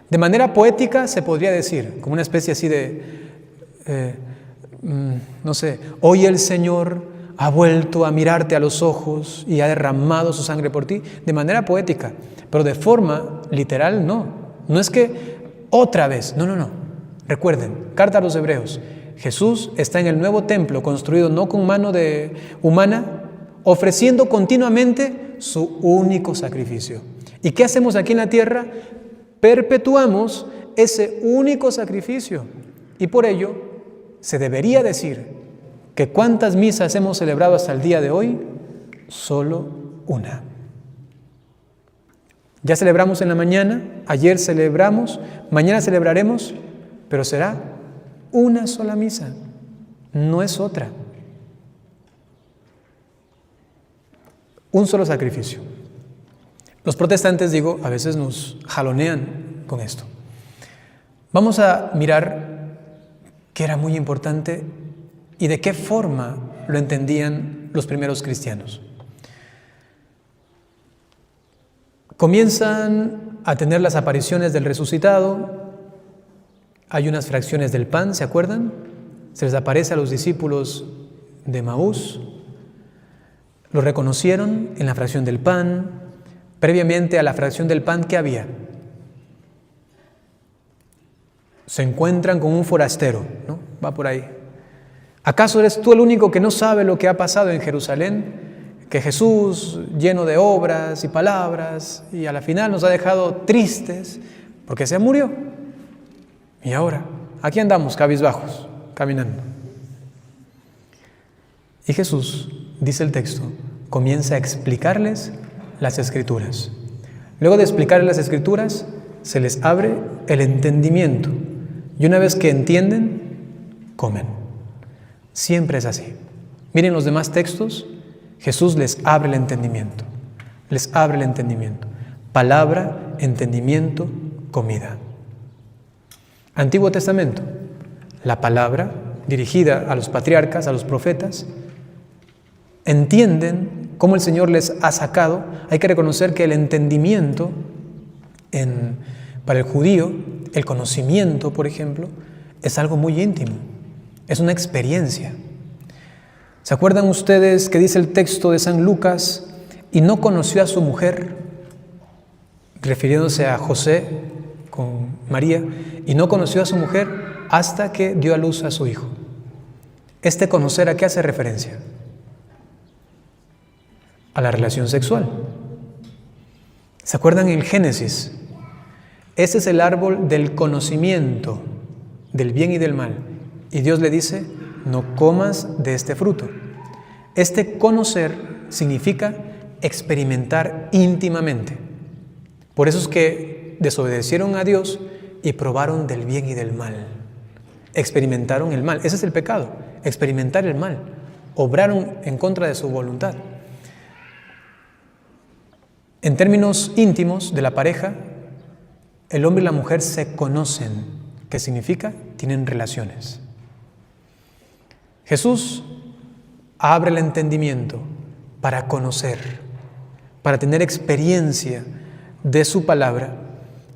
De manera poética se podría decir, como una especie así de, no sé, hoy el Señor ha vuelto a mirarte a los ojos y ha derramado su sangre por ti, de manera poética, pero de forma literal no. No es que otra vez, no. Recuerden, carta a los Hebreos, Jesús está en el nuevo templo construido no con mano humana, ofreciendo continuamente su único sacrificio. ¿Y qué hacemos aquí en la tierra? Perpetuamos ese único sacrificio. Y por ello se debería decir que ¿cuántas misas hemos celebrado hasta el día de hoy? Solo una. Ya celebramos en la mañana, ayer celebramos, mañana celebraremos, pero será una sola misa, no es otra. Un solo sacrificio. Los protestantes, a veces nos jalonean con esto. Vamos a mirar qué era muy importante y de qué forma lo entendían los primeros cristianos. Comienzan a tener las apariciones del resucitado. Hay unas fracciones del pan, ¿se acuerdan? Se les aparece a los discípulos de Emaús lo reconocieron en la fracción del pan. Previamente a la fracción del pan, ¿qué había? Se encuentran con un forastero, ¿no? Va por ahí. ¿Acaso eres tú el único que no sabe lo que ha pasado en Jerusalén? Que Jesús, lleno de obras y palabras, y a la final nos ha dejado tristes porque se murió. Y ahora, aquí andamos cabizbajos, caminando. Y Jesús, dice el texto, comienza a explicarles las Escrituras. Luego de explicarles las Escrituras, se les abre el entendimiento. Y una vez que entienden, comen. Siempre es así. Miren los demás textos, Jesús les abre el entendimiento. Les abre el entendimiento. Palabra, entendimiento, comida. Antiguo Testamento, la palabra dirigida a los patriarcas, a los profetas, entienden cómo el Señor les ha sacado. Hay que reconocer que el entendimiento para el judío, el conocimiento, por ejemplo, es algo muy íntimo, es una experiencia. ¿Se acuerdan ustedes que dice el texto de San Lucas? Y no conoció a su mujer, refiriéndose a José con María, y no conoció a su mujer hasta que dio a luz a su hijo. Este conocer, ¿a qué hace referencia? A la relación sexual. ¿Se acuerdan en el Génesis? Ese es el árbol del conocimiento del bien y del mal. Y Dios le dice, no comas de este fruto. Este conocer significa experimentar íntimamente. Por eso es que desobedecieron a Dios y probaron del bien y del mal. Experimentaron el mal. Ese es el pecado, experimentar el mal. Obraron en contra de su voluntad. En términos íntimos de la pareja, el hombre y la mujer se conocen. ¿Qué significa? Tienen relaciones. Jesús abre el entendimiento para conocer, para tener experiencia de su palabra,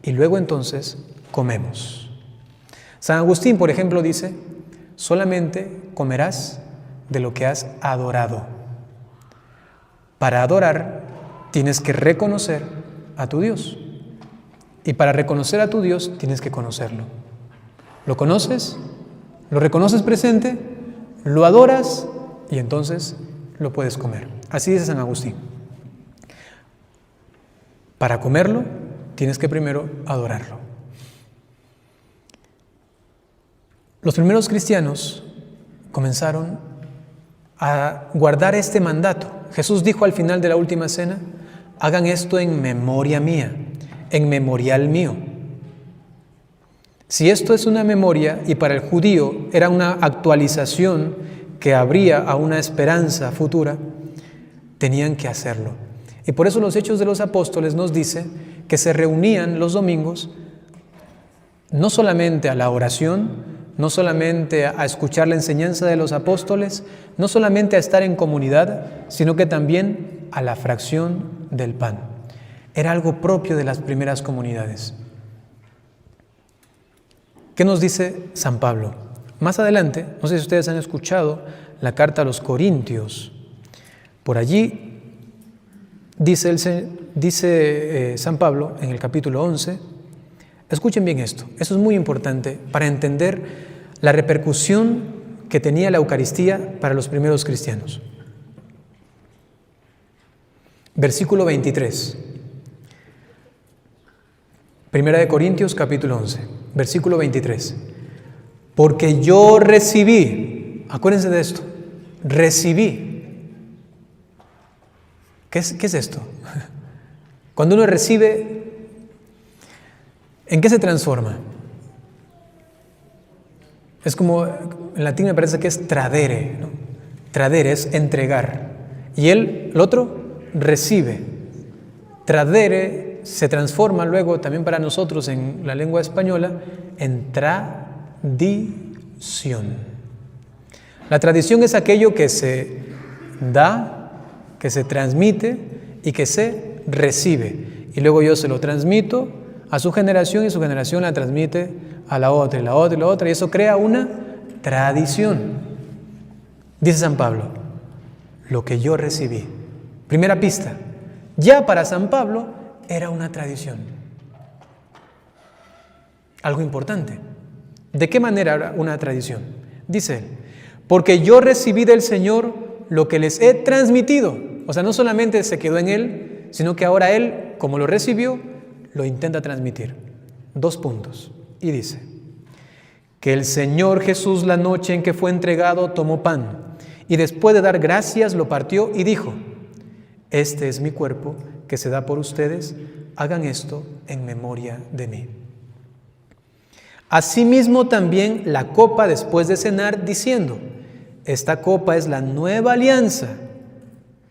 y luego entonces comemos. San Agustín, por ejemplo, dice, solamente comerás de lo que has adorado. Para adorar tienes que reconocer a tu Dios. Y para reconocer a tu Dios tienes que conocerlo. ¿Lo conoces? ¿Lo reconoces presente? ¿Lo adoras? Y entonces lo puedes comer. Así dice San Agustín. Para comerlo tienes que primero adorarlo. Los primeros cristianos comenzaron a guardar este mandato. Jesús dijo al final de la última cena, hagan esto en memoria mía, en memorial mío. Si esto es una memoria y para el judío era una actualización que abría a una esperanza futura, tenían que hacerlo. Y por eso los Hechos de los Apóstoles nos dice que se reunían los domingos no solamente a la oración, no solamente a escuchar la enseñanza de los apóstoles, no solamente a estar en comunidad, sino que también a la fracción del pan. Era algo propio de las primeras comunidades. ¿Qué nos dice San Pablo? Más adelante, no sé si ustedes han escuchado la carta a los Corintios. Por allí dice San Pablo en el capítulo 11, escuchen bien esto es muy importante para entender la repercusión que tenía la Eucaristía para los primeros cristianos. Versículo 23. Primera de Corintios, capítulo 11, versículo 23. Porque yo recibí, acuérdense de esto, recibí. ¿Qué es esto? Cuando uno recibe, ¿en qué se transforma? Es como, en latín me parece que es tradere, ¿no? Tradere es entregar. Y el otro, recibe. Tradere se transforma luego también para nosotros en la lengua española en tradición. La tradición es aquello que se da, que se transmite y que se recibe. Y luego yo se lo transmito a su generación y su generación la transmite a la otra y la otra y la otra, y eso crea una tradición. Dice San Pablo, lo que yo recibí. Primera pista, ya para San Pablo era una tradición. Algo importante. ¿De qué manera era una tradición? Dice él, porque yo recibí del Señor lo que les he transmitido. O sea, no solamente se quedó en él, sino que ahora él, como lo recibió, lo intenta transmitir. 2 puntos. Y dice, que el Señor Jesús la noche en que fue entregado tomó pan y después de dar gracias lo partió y dijo, este es mi cuerpo que se da por ustedes, hagan esto en memoria de mí. Asimismo también la copa después de cenar diciendo, esta copa es la nueva alianza.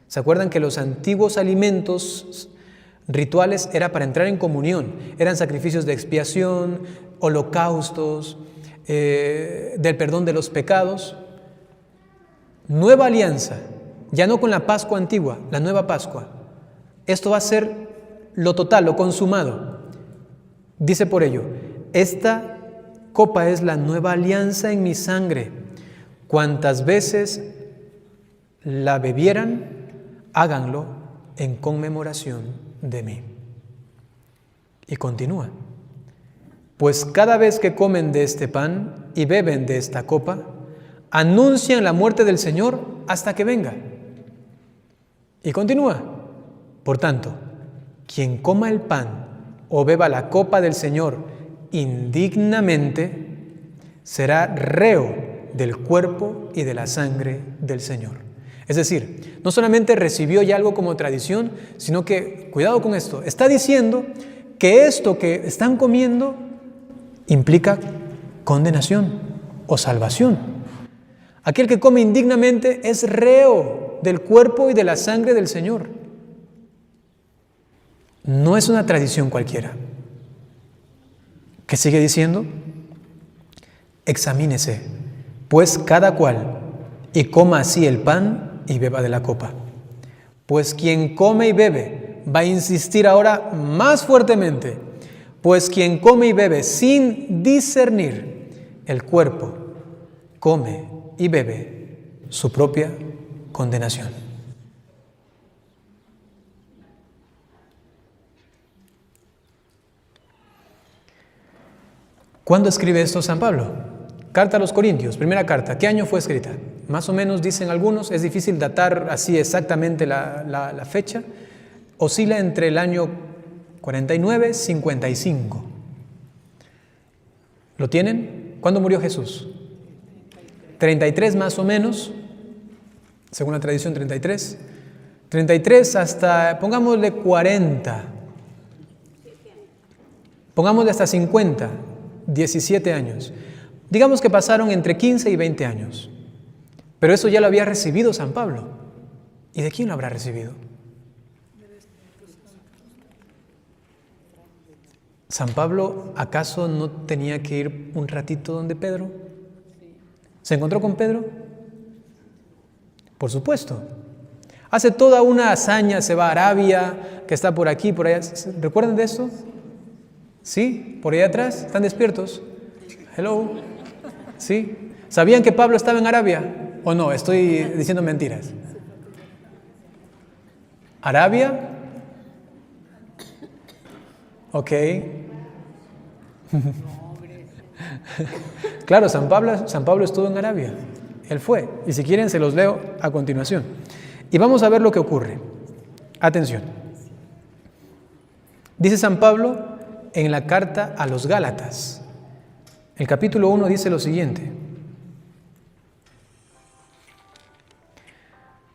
¿Se acuerdan que los antiguos alimentos rituales era para entrar en comunión? Eran sacrificios de expiación, holocaustos, del perdón de los pecados. Nueva alianza, ya no con la Pascua antigua, la nueva Pascua. Esto va a ser lo total, lo consumado. Dice por ello, esta copa es la nueva alianza en mi sangre. Cuantas veces la bebieran, háganlo en conmemoración de mí. Y continúa. Pues cada vez que comen de este pan y beben de esta copa, anuncian la muerte del Señor hasta que venga. Y continúa. Por tanto, quien coma el pan o beba la copa del Señor indignamente, será reo del cuerpo y de la sangre del Señor. Es decir, no solamente recibió ya algo como tradición, sino que, cuidado con esto, está diciendo que esto que están comiendo implica condenación o salvación. Aquel que come indignamente es reo del cuerpo y de la sangre del Señor. No es una tradición cualquiera. ¿Qué sigue diciendo? Examínese, pues cada cual, y coma así el pan y beba de la copa. Pues quien come y bebe, va a insistir ahora más fuertemente, pues quien come y bebe sin discernir el cuerpo, come y bebe su propia condenación. ¿Cuándo escribe esto San Pablo? Carta a los Corintios, primera carta. ¿Qué año fue escrita? Más o menos dicen algunos, es difícil datar así exactamente la fecha. Oscila entre el año 49 y 55. ¿Lo tienen? ¿Cuándo murió Jesús? 33 más o menos, según la tradición 33. 33 hasta, pongámosle 40. Pongámosle hasta 50, 17 años. Digamos que pasaron entre 15 y 20 años. Pero eso ya lo había recibido San Pablo. ¿Y de quién lo habrá recibido? ¿San Pablo acaso no tenía que ir un ratito donde Pedro? ¿Se encontró con Pedro? Por supuesto. Hace toda una hazaña, se va a Arabia, que está por aquí, por allá. ¿Recuerdan de esto? ¿Sí? ¿Por allá atrás? ¿Están despiertos? Hello. ¿Sí? ¿Sabían que Pablo estaba en Arabia? ¿O no? Estoy diciendo mentiras. ¿Arabia? Ok. Claro, San Pablo estuvo en Arabia. Él fue. Y si quieren se los leo a continuación. Y vamos a ver lo que ocurre. Atención. Dice San Pablo en la carta a los Gálatas. El capítulo 1 dice lo siguiente.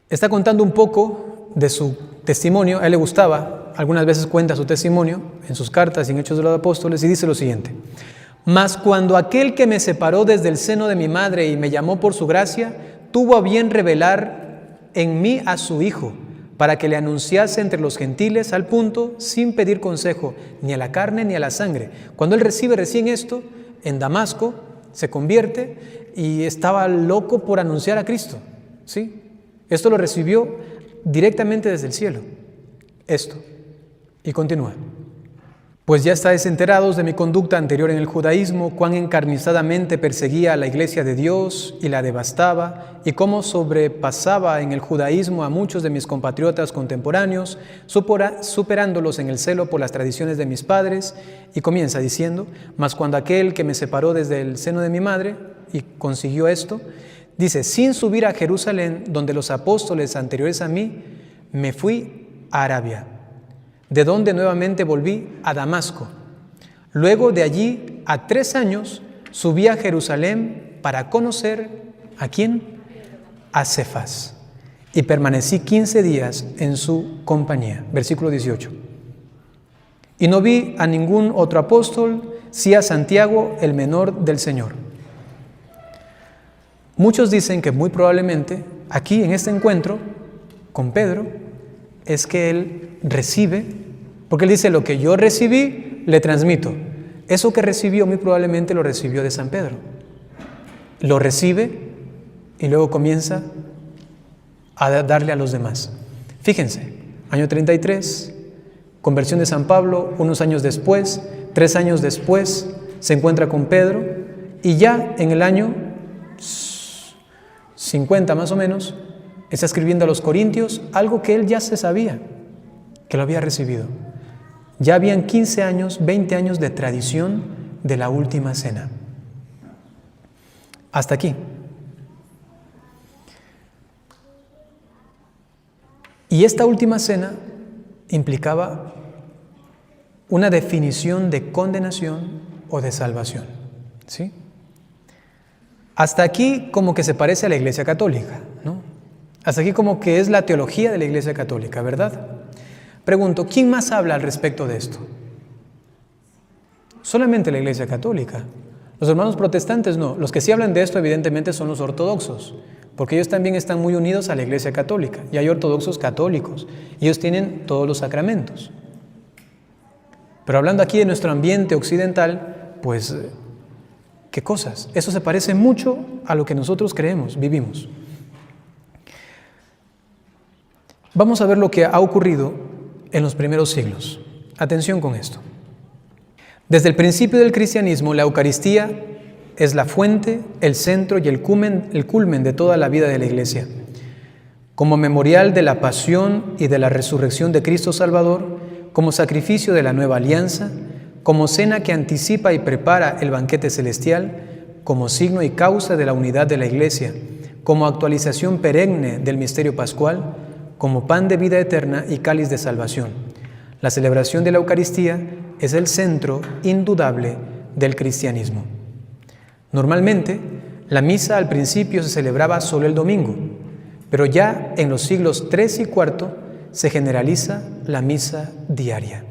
Está contando un poco de su testimonio. A él le gustaba, algunas veces cuenta su testimonio en sus cartas y en Hechos de los Apóstoles, y dice lo siguiente. Mas cuando aquel que me separó desde el seno de mi madre y me llamó por su gracia, tuvo a bien revelar en mí a su Hijo, para que le anunciase entre los gentiles al punto, sin pedir consejo, ni a la carne ni a la sangre. Cuando él recibe recién esto, en Damasco, se convierte y estaba loco por anunciar a Cristo. ¿Sí? Esto lo recibió directamente desde el cielo. Esto. Y continúa. Pues ya estáis enterados de mi conducta anterior en el judaísmo, cuán encarnizadamente perseguía a la iglesia de Dios y la devastaba, y cómo sobrepasaba en el judaísmo a muchos de mis compatriotas contemporáneos, superándolos en el celo por las tradiciones de mis padres. Y comienza diciendo: mas cuando aquel que me separó desde el seno de mi madre, y consiguió esto, dice: sin subir a Jerusalén, donde los apóstoles anteriores a mí, me fui a Arabia, de donde nuevamente volví a Damasco. Luego de allí, a 3 años, subí a Jerusalén para conocer ¿a quién? A Cefas. Y permanecí 15 días en su compañía. Versículo 18. Y no vi a ningún otro apóstol, sí a Santiago, el menor del Señor. Muchos dicen que muy probablemente aquí en este encuentro con Pedro es que él recibe, porque él dice: lo que yo recibí, le transmito. Eso que recibió muy probablemente lo recibió de San Pedro. Lo recibe y luego comienza a darle a los demás. Fíjense, año 33, conversión de San Pablo. Unos años después, 3 años después, se encuentra con Pedro, y ya en el año 50 más o menos, está escribiendo a los Corintios algo que él ya se sabía, que lo había recibido. Ya habían 15 años, 20 años de tradición de la última cena. Hasta aquí. Y esta última cena implicaba una definición de condenación o de salvación, ¿sí? Hasta aquí como que se parece a la Iglesia Católica, ¿no? Hasta aquí como que es la teología de la Iglesia Católica, ¿verdad? Pregunto, ¿quién más habla al respecto de esto? Solamente la Iglesia Católica. Los hermanos protestantes no. Los que sí hablan de esto evidentemente son los ortodoxos, porque ellos también están muy unidos a la Iglesia Católica, y hay ortodoxos católicos, y ellos tienen todos los sacramentos. Pero hablando aquí de nuestro ambiente occidental, pues, ¿qué cosas? Eso se parece mucho a lo que nosotros creemos, vivimos. Vamos a ver lo que ha ocurrido en los primeros siglos. Atención con esto. Desde el principio del cristianismo, la Eucaristía es la fuente, el centro y el culmen de toda la vida de la Iglesia. Como memorial de la pasión y de la resurrección de Cristo Salvador, como sacrificio de la nueva alianza, como cena que anticipa y prepara el banquete celestial, como signo y causa de la unidad de la Iglesia, como actualización perenne del misterio pascual, como pan de vida eterna y cáliz de salvación. La celebración de la Eucaristía es el centro indudable del cristianismo. Normalmente, la misa al principio se celebraba solo el domingo, pero ya en los siglos III y IV se generaliza la misa diaria.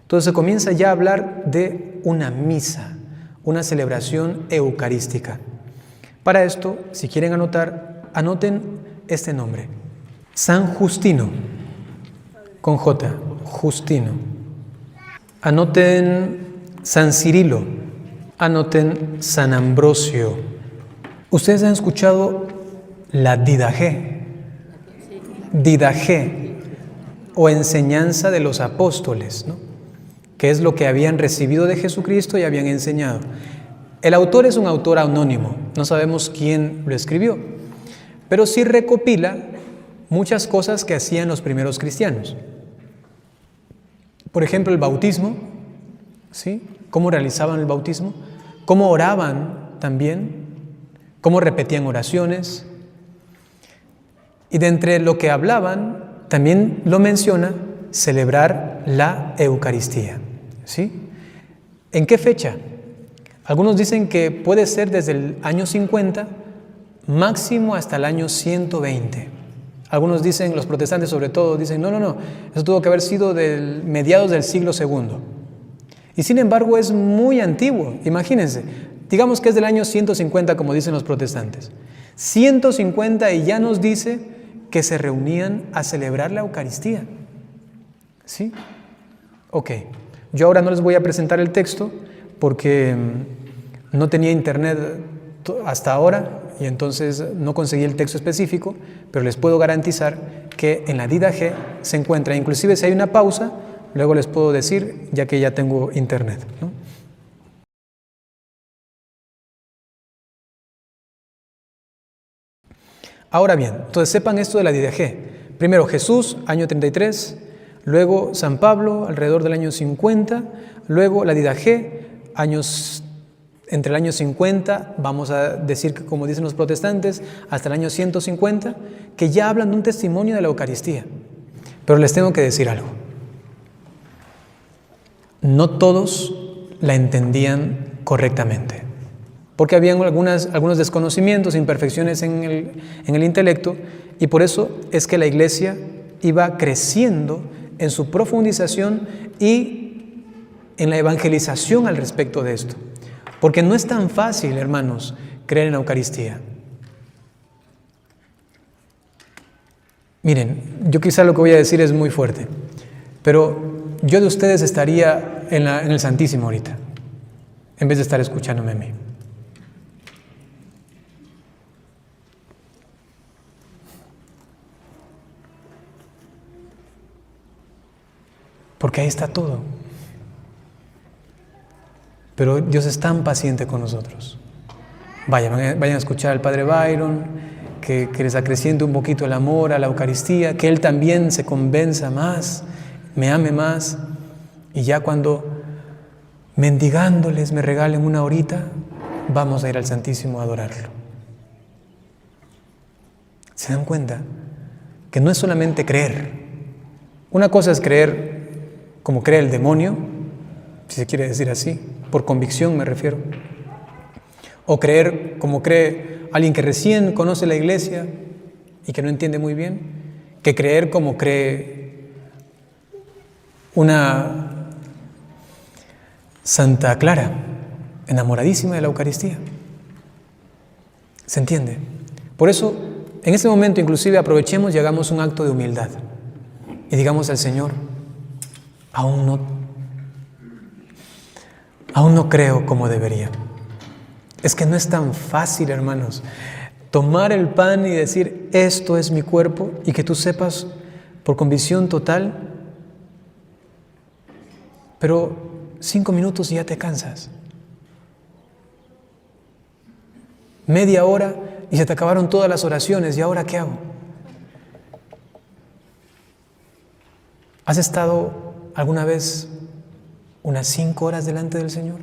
Entonces se comienza ya a hablar de una misa, una celebración eucarística. Para esto, si quieren anotar, anoten este nombre: San Justino, con J, Justino. Anoten San Cirilo, anoten San Ambrosio. Ustedes han escuchado la Didaché, o enseñanza de los apóstoles, ¿no? Que es lo que habían recibido de Jesucristo y habían enseñado. El autor es un autor anónimo, no sabemos quién lo escribió, pero sí recopila muchas cosas que hacían los primeros cristianos. Por ejemplo, el bautismo, ¿sí? Cómo realizaban el bautismo, cómo oraban también, cómo repetían oraciones. Y de entre lo que hablaban, también lo menciona celebrar la Eucaristía, ¿sí? ¿En qué fecha? Algunos dicen que puede ser desde el año 50, máximo hasta el año 120. Algunos dicen, los protestantes sobre todo, dicen, no, eso tuvo que haber sido del mediados del siglo II. Y sin embargo es muy antiguo, imagínense, digamos que es del año 150 como dicen los protestantes. 150 y ya nos dice que se reunían a celebrar la Eucaristía. ¿Sí? Ok, yo ahora no les voy a presentar el texto porque no tenía internet hasta ahora y entonces no conseguí el texto específico, pero les puedo garantizar que en la Didaché se encuentra, inclusive si hay una pausa, luego les puedo decir, ya que ya tengo internet, ¿no? Ahora bien, entonces sepan esto de la didaqué. Primero Jesús, año 33, luego San Pablo, alrededor del año 50, luego la didaqué, entre el año 50, vamos a decir que como dicen los protestantes, hasta el año 150, que ya hablan de un testimonio de la Eucaristía. Pero les tengo que decir algo. No todos la entendían correctamente, porque habían algunos desconocimientos, imperfecciones en el intelecto, y por eso es que la Iglesia iba creciendo en su profundización y en la evangelización al respecto de esto. Porque no es tan fácil, hermanos, creer en la Eucaristía. Miren, yo quizá lo que voy a decir es muy fuerte, pero yo de ustedes estaría en el Santísimo ahorita, en vez de estar escuchándome a mí. Porque ahí está todo. Pero Dios es tan paciente con nosotros. Vayan a escuchar al Padre Byron, que les acreciente un poquito el amor a la Eucaristía, que Él también se convenza más, me ame más, y ya cuando mendigándoles me regalen una horita, vamos a ir al Santísimo a adorarlo. ¿Se dan cuenta? Que no es solamente creer. Una cosa es creer como cree el demonio, si se quiere decir así, por convicción me refiero, o creer como cree alguien que recién conoce la Iglesia y que no entiende muy bien, que creer como cree una Santa Clara, enamoradísima de la Eucaristía. ¿Se entiende? Por eso, en este momento inclusive aprovechemos y hagamos un acto de humildad y digamos al Señor, aún no creo como debería. Es que no es tan fácil, hermanos, tomar el pan y decir, esto es mi cuerpo, y que tú sepas por convicción total, pero 5 minutos y ya te cansas. Media hora y se te acabaron todas las oraciones, ¿y ahora qué hago? ¿Has estado alguna vez unas 5 horas delante del Señor?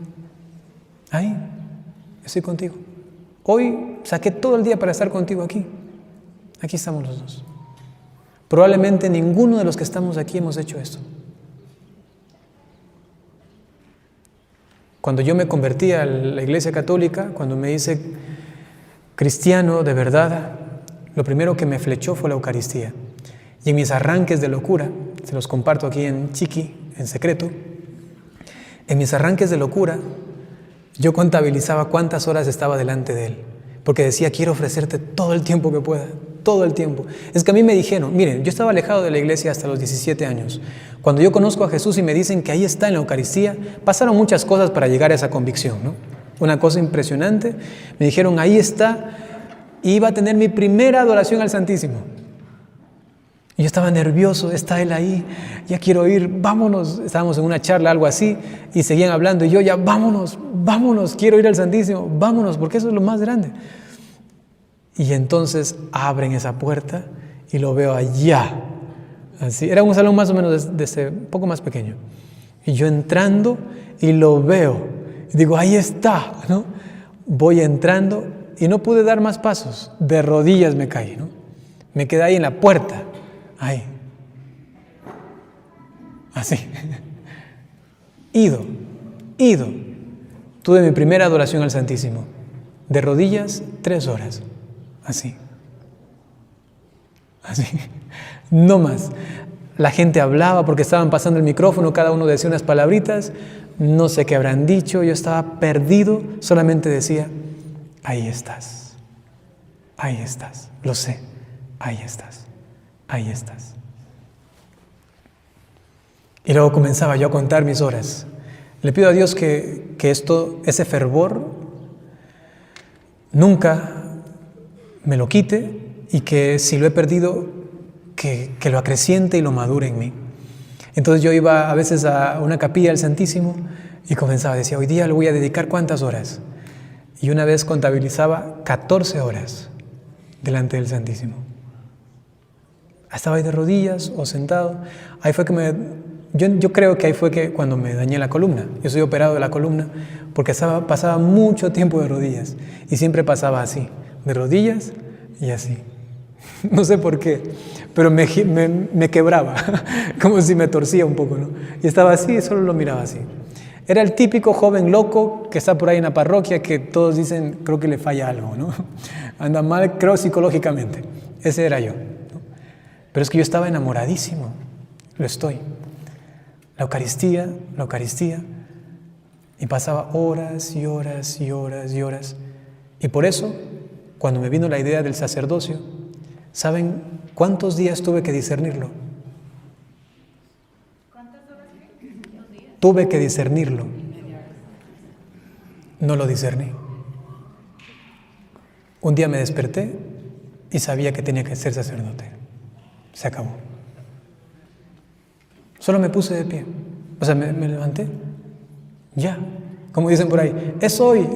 Ahí, estoy contigo. Hoy saqué todo el día para estar contigo aquí. Aquí estamos los dos. Probablemente ninguno de los que estamos aquí hemos hecho esto. Cuando yo me convertí a la Iglesia Católica, cuando me hice cristiano de verdad, lo primero que me flechó fue la Eucaristía. Y en mis arranques de locura, se los comparto aquí en Chiqui, en secreto, en mis arranques de locura, yo contabilizaba cuántas horas estaba delante de Él, porque decía, quiero ofrecerte todo el tiempo que pueda, todo el tiempo. Es que a mí me dijeron, miren, yo estaba alejado de la iglesia hasta los 17 años. Cuando yo conozco a Jesús y me dicen que ahí está en la Eucaristía, pasaron muchas cosas para llegar a esa convicción, ¿no? Una cosa impresionante, me dijeron, ahí está, y iba a tener mi primera adoración al Santísimo. Y yo estaba nervioso, está Él ahí, ya quiero ir, vámonos. Estábamos en una charla, algo así, y seguían hablando, y yo ya, vámonos, quiero ir al Santísimo, vámonos, porque eso es lo más grande. Y entonces abren esa puerta y lo veo allá. Así, era un salón más o menos un poco más pequeño. Y yo entrando y lo veo. Y digo, ahí está, ¿no? Voy entrando y no pude dar más pasos. De rodillas me caí, ¿no? Me quedé ahí en la puerta. Ahí. Así. Ido. Tuve mi primera adoración al Santísimo. De rodillas, 3 horas. Así. No más. La gente hablaba porque estaban pasando el micrófono, cada uno decía unas palabritas, no sé qué habrán dicho, yo estaba perdido, solamente decía, ahí estás, lo sé, ahí estás. Y luego comenzaba yo a contar mis horas. Le pido a Dios que ese fervor, nunca me lo quite y que si lo he perdido, que lo acreciente y lo madure en mí. Entonces yo iba a veces a una capilla del Santísimo y comenzaba, decía, hoy día le voy a dedicar ¿cuántas horas? Y una vez contabilizaba 14 horas delante del Santísimo. Estaba ahí de rodillas o sentado. Ahí fue que yo creo que ahí fue que cuando me dañé la columna. Yo soy operado de la columna porque pasaba mucho tiempo de rodillas y siempre pasaba así, de rodillas y así. No sé por qué, pero me quebraba, como si me torcía un poco, ¿no? Y estaba así y solo lo miraba así. Era el típico joven loco que está por ahí en la parroquia que todos dicen, creo que le falla algo, ¿no? Anda mal, creo, psicológicamente. Ese era yo, ¿no? Pero es que yo estaba enamoradísimo, lo estoy. La Eucaristía, y pasaba horas y horas y horas y horas. Y por eso, cuando me vino la idea del sacerdocio, ¿saben cuántos días tuve que discernirlo? ¿Cuántas horas? Tuve que discernirlo. No lo discerní. Un día me desperté y sabía que tenía que ser sacerdote. Se acabó. Solo me puse de pie. O sea, me levanté. Ya. Como dicen por ahí, es hoy.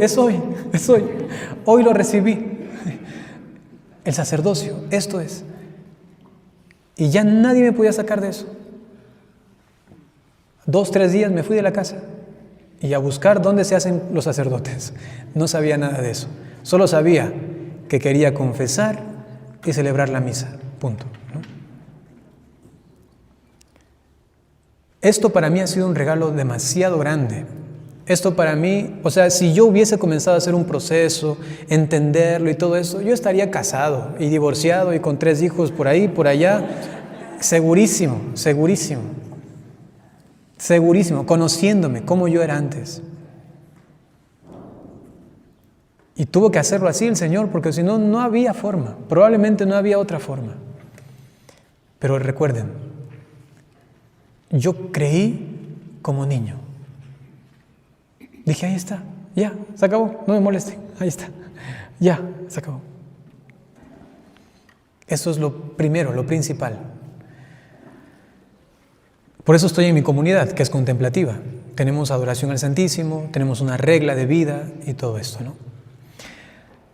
Hoy lo recibí. El sacerdocio, esto es. Y ya nadie me podía sacar de eso. 2, 3 días me fui de la casa y a buscar dónde se hacen los sacerdotes. No sabía nada de eso. Solo sabía que quería confesar y celebrar la misa. Punto, ¿no? Esto para mí ha sido un regalo demasiado grande. Esto para mí, o sea, si yo hubiese comenzado a hacer un proceso, entenderlo y todo eso, yo estaría casado y divorciado y con 3 hijos por ahí, por allá, segurísimo, conociéndome como yo era antes. Y tuvo que hacerlo así el Señor, porque si no, no había forma, probablemente no había otra forma. Pero recuerden, yo creí como niño. Dije, ahí está, ya, se acabó, no me moleste, ahí está, ya, se acabó. Eso es lo primero, lo principal. Por eso estoy en mi comunidad, que es contemplativa. Tenemos adoración al Santísimo, tenemos una regla de vida y todo esto, ¿no?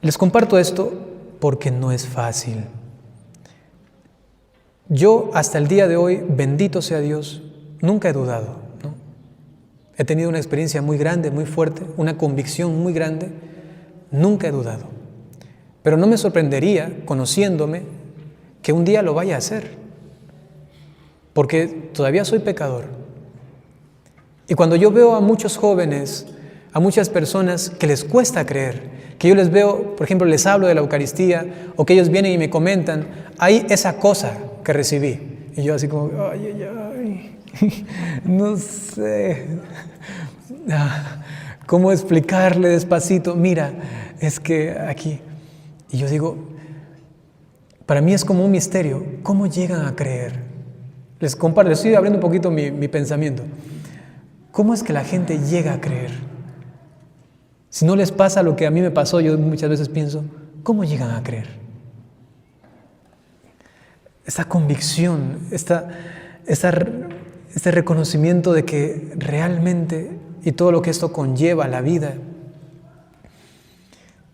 Les comparto esto porque no es fácil. Yo hasta el día de hoy, bendito sea Dios, nunca he dudado. He tenido una experiencia muy grande, muy fuerte, una convicción muy grande. Nunca he dudado. Pero no me sorprendería, conociéndome, que un día lo vaya a hacer. Porque todavía soy pecador. Y cuando yo veo a muchos jóvenes, a muchas personas que les cuesta creer, que yo les veo, por ejemplo, les hablo de la Eucaristía, o que ellos vienen y me comentan, hay esa cosa que recibí. Y yo así como, no sé cómo explicarle despacito, mira, es que aquí. Y yo digo, para mí es como un misterio, ¿cómo llegan a creer? Les estoy abriendo un poquito mi pensamiento. ¿Cómo es que la gente llega a creer? Si no les pasa lo que a mí me pasó, yo muchas veces pienso, ¿cómo llegan a creer? Esta convicción, este reconocimiento de que realmente, y todo lo que esto conlleva a la vida,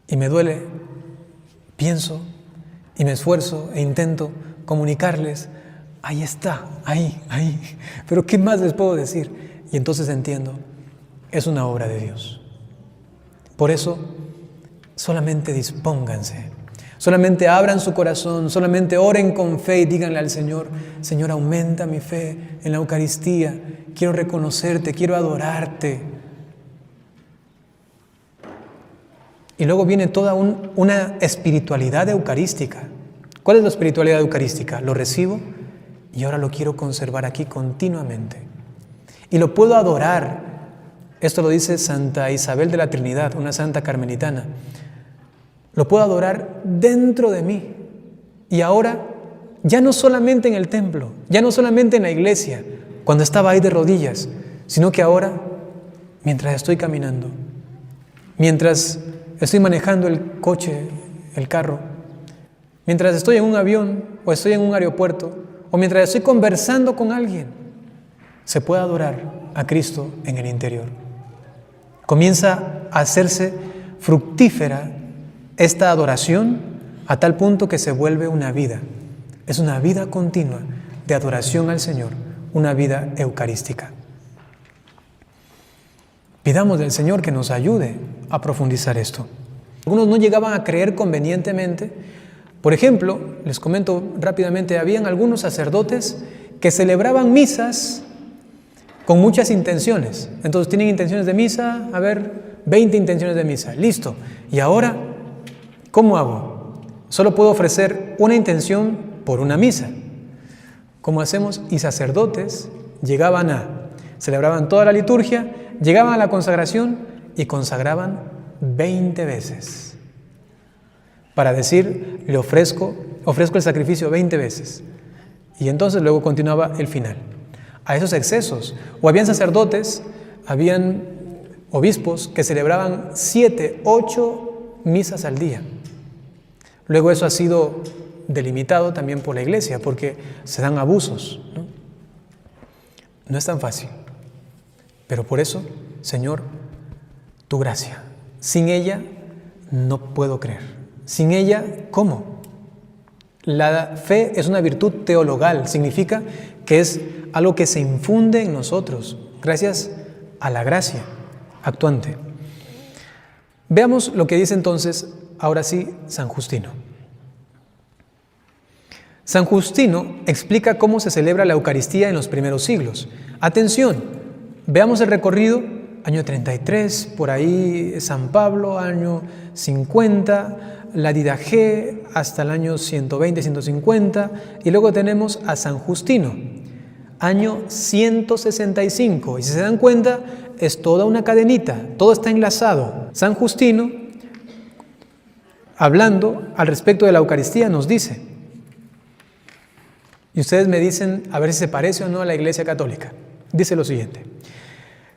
y me duele, pienso y me esfuerzo e intento comunicarles, ahí está, ahí, pero ¿qué más les puedo decir? Y entonces entiendo, es una obra de Dios. Por eso, solamente dispónganse, solamente abran su corazón, solamente oren con fe y díganle al Señor, Señor, aumenta mi fe en la Eucaristía, quiero reconocerte, quiero adorarte. Y luego viene toda una espiritualidad eucarística. ¿Cuál es la espiritualidad eucarística? Lo recibo y ahora lo quiero conservar aquí continuamente. Y lo puedo adorar. Esto lo dice Santa Isabel de la Trinidad, una santa carmelitana. Lo puedo adorar dentro de mí. Y ahora, ya no solamente en el templo, ya no solamente en la iglesia, cuando estaba ahí de rodillas, sino que ahora, mientras estoy caminando, mientras estoy manejando el coche, el carro, mientras estoy en un avión o estoy en un aeropuerto, o mientras estoy conversando con alguien, se pueda adorar a Cristo en el interior. Comienza a hacerse fructífera esta adoración a tal punto que se vuelve una vida. Es una vida continua de adoración al Señor, una vida eucarística. Pidamos del Señor que nos ayude a profundizar esto. Algunos no llegaban a creer convenientemente. Por ejemplo, les comento rápidamente, habían algunos sacerdotes que celebraban misas con muchas intenciones. Entonces tienen intenciones de misa, 20 intenciones de misa, listo. Y ahora, ¿cómo hago? Solo puedo ofrecer una intención por una misa. ¿Cómo hacemos? Y sacerdotes celebraban toda la liturgia, llegaban a la consagración y consagraban 20 veces. Para decir, le ofrezco el sacrificio 20 veces. Y entonces luego continuaba el final. A esos excesos. O habían sacerdotes, habían obispos que celebraban 7, 8 misas al día. Luego eso ha sido delimitado también por la Iglesia, porque se dan abusos, ¿no? No es tan fácil. Pero por eso, Señor, tu gracia. Sin ella no puedo creer. Sin ella, ¿cómo? La fe es una virtud teologal, significa que es algo que se infunde en nosotros, gracias a la gracia actuante. Veamos lo que dice entonces, ahora sí, San Justino. San Justino explica cómo se celebra la Eucaristía en los primeros siglos. Atención, veamos el recorrido, año 33, por ahí San Pablo, año 50, la Didache hasta el año 120, 150, y luego tenemos a San Justino, año 165, y si se dan cuenta, es toda una cadenita, todo está enlazado. San Justino, hablando al respecto de la Eucaristía, nos dice, y ustedes me dicen a ver si se parece o no a la Iglesia Católica, dice lo siguiente: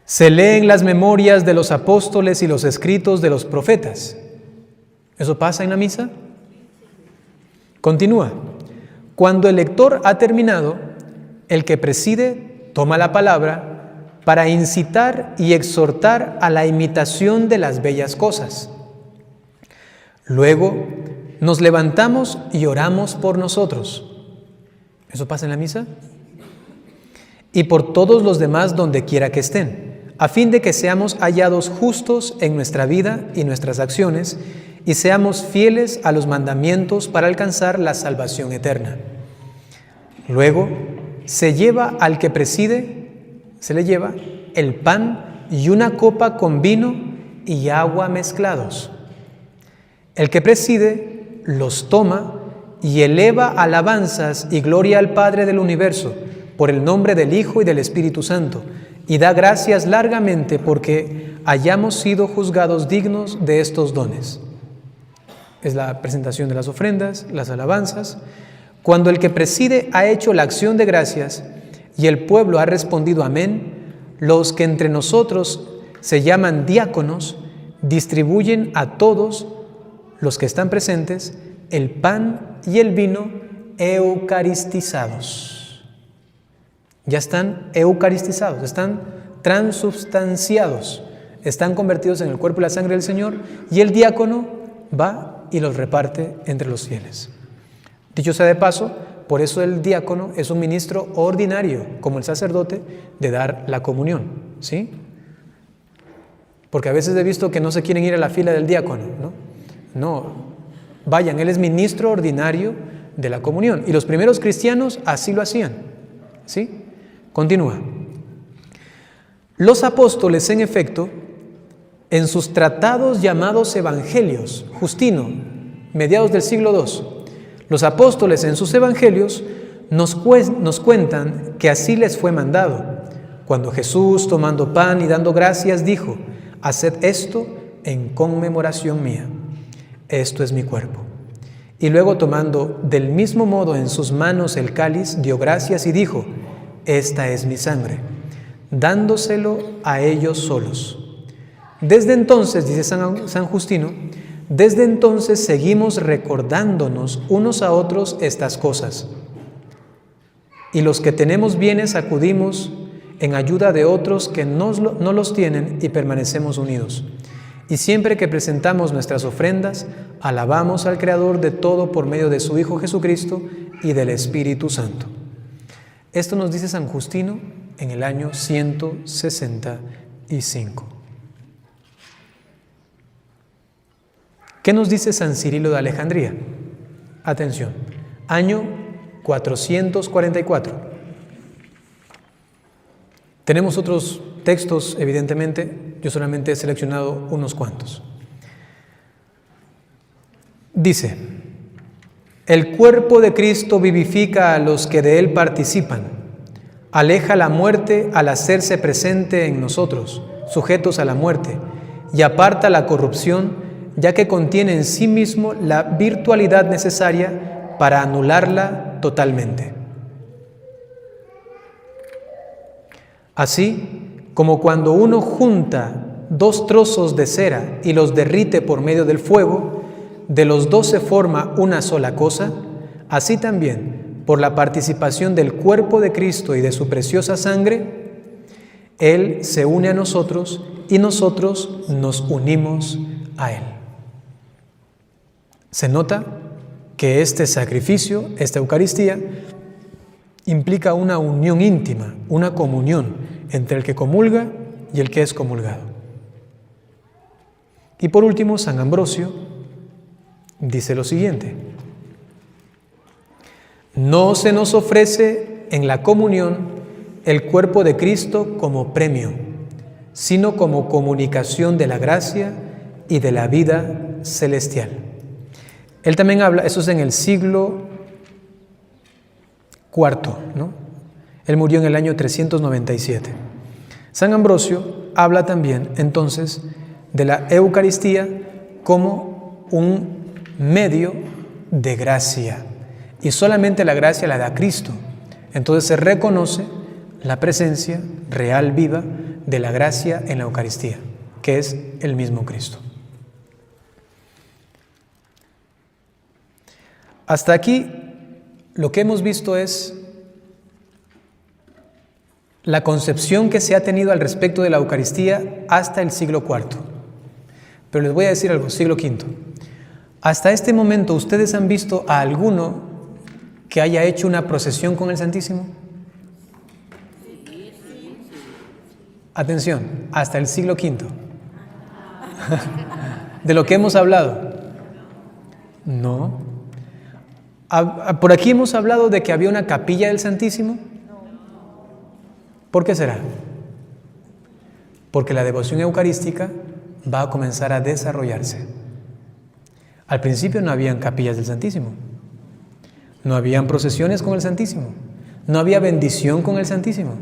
se leen las memorias de los apóstoles y los escritos de los profetas. ¿Eso pasa en la misa? Continúa. Cuando el lector ha terminado, el que preside toma la palabra para incitar y exhortar a la imitación de las bellas cosas. Luego nos levantamos y oramos por nosotros. ¿Eso pasa en la misa? Y por todos los demás donde quiera que estén, a fin de que seamos hallados justos en nuestra vida y nuestras acciones, y seamos fieles a los mandamientos para alcanzar la salvación eterna. Luego se lleva al que preside, se le lleva el pan y una copa con vino y agua mezclados. El que preside los toma y eleva alabanzas y gloria al Padre del universo por el nombre del Hijo y del Espíritu Santo, y da gracias largamente porque hayamos sido juzgados dignos de estos dones. Es la presentación de las ofrendas, las alabanzas. Cuando el que preside ha hecho la acción de gracias y el pueblo ha respondido amén, los que entre nosotros se llaman diáconos distribuyen a todos los que están presentes el pan y el vino eucaristizados. Ya están eucaristizados, están transubstanciados, están convertidos en el cuerpo y la sangre del Señor, y el diácono va y los reparte entre los fieles. Dicho sea de paso, por eso el diácono es un ministro ordinario, como el sacerdote, de dar la comunión, ¿sí? Porque a veces he visto que no se quieren ir a la fila del diácono, ¿no? No, vayan, él es ministro ordinario de la comunión, y los primeros cristianos así lo hacían, ¿sí? Continúa. Los apóstoles, en efecto, en sus tratados llamados evangelios, Justino, mediados del siglo II, los apóstoles en sus evangelios nos cuentan que así les fue mandado. Cuando Jesús, tomando pan y dando gracias, dijo: haced esto en conmemoración mía. Esto es mi cuerpo. Y luego, tomando del mismo modo en sus manos el cáliz, dio gracias y dijo: esta es mi sangre, dándoselo a ellos solos. Desde entonces, dice San Justino, desde entonces seguimos recordándonos unos a otros estas cosas. Y los que tenemos bienes acudimos en ayuda de otros que no los tienen y permanecemos unidos. Y siempre que presentamos nuestras ofrendas, alabamos al Creador de todo por medio de su Hijo Jesucristo y del Espíritu Santo. Esto nos dice San Justino en el año 165. ¿Qué nos dice San Cirilo de Alejandría? Atención, año 444. Tenemos otros textos, evidentemente, yo solamente he seleccionado unos cuantos. Dice: el cuerpo de Cristo vivifica a los que de él participan, aleja la muerte al hacerse presente en nosotros, sujetos a la muerte, y aparta la corrupción, ya que contiene en sí mismo la virtualidad necesaria para anularla totalmente. Así como cuando uno junta dos trozos de cera y los derrite por medio del fuego, de los dos se forma una sola cosa, así también, por la participación del cuerpo de Cristo y de su preciosa sangre, Él se une a nosotros y nosotros nos unimos a Él. Se nota que este sacrificio, esta Eucaristía, implica una unión íntima, una comunión entre el que comulga y el que es comulgado. Y por último, San Ambrosio dice lo siguiente: no se nos ofrece en la comunión el cuerpo de Cristo como premio, sino como comunicación de la gracia y de la vida celestial. Él también habla, eso es en el siglo IV, ¿no? Él murió en el año 397. San Ambrosio habla también, entonces, de la Eucaristía como un medio de gracia. Y solamente la gracia la da Cristo. Entonces se reconoce la presencia real, viva, de la gracia en la Eucaristía, que es el mismo Cristo. Hasta aquí lo que hemos visto es la concepción que se ha tenido al respecto de la Eucaristía hasta el siglo IV. Pero les voy a decir algo, siglo V. Hasta este momento, ¿ustedes han visto a alguno que haya hecho una procesión con el Santísimo? Atención, hasta el siglo V. ¿De lo que hemos hablado? No. ¿Por aquí hemos hablado de que había una capilla del Santísimo? ¿Por qué será? Porque la devoción eucarística va a comenzar a desarrollarse. Al principio no habían capillas del Santísimo, no habían procesiones con el Santísimo, no había bendición con el Santísimo.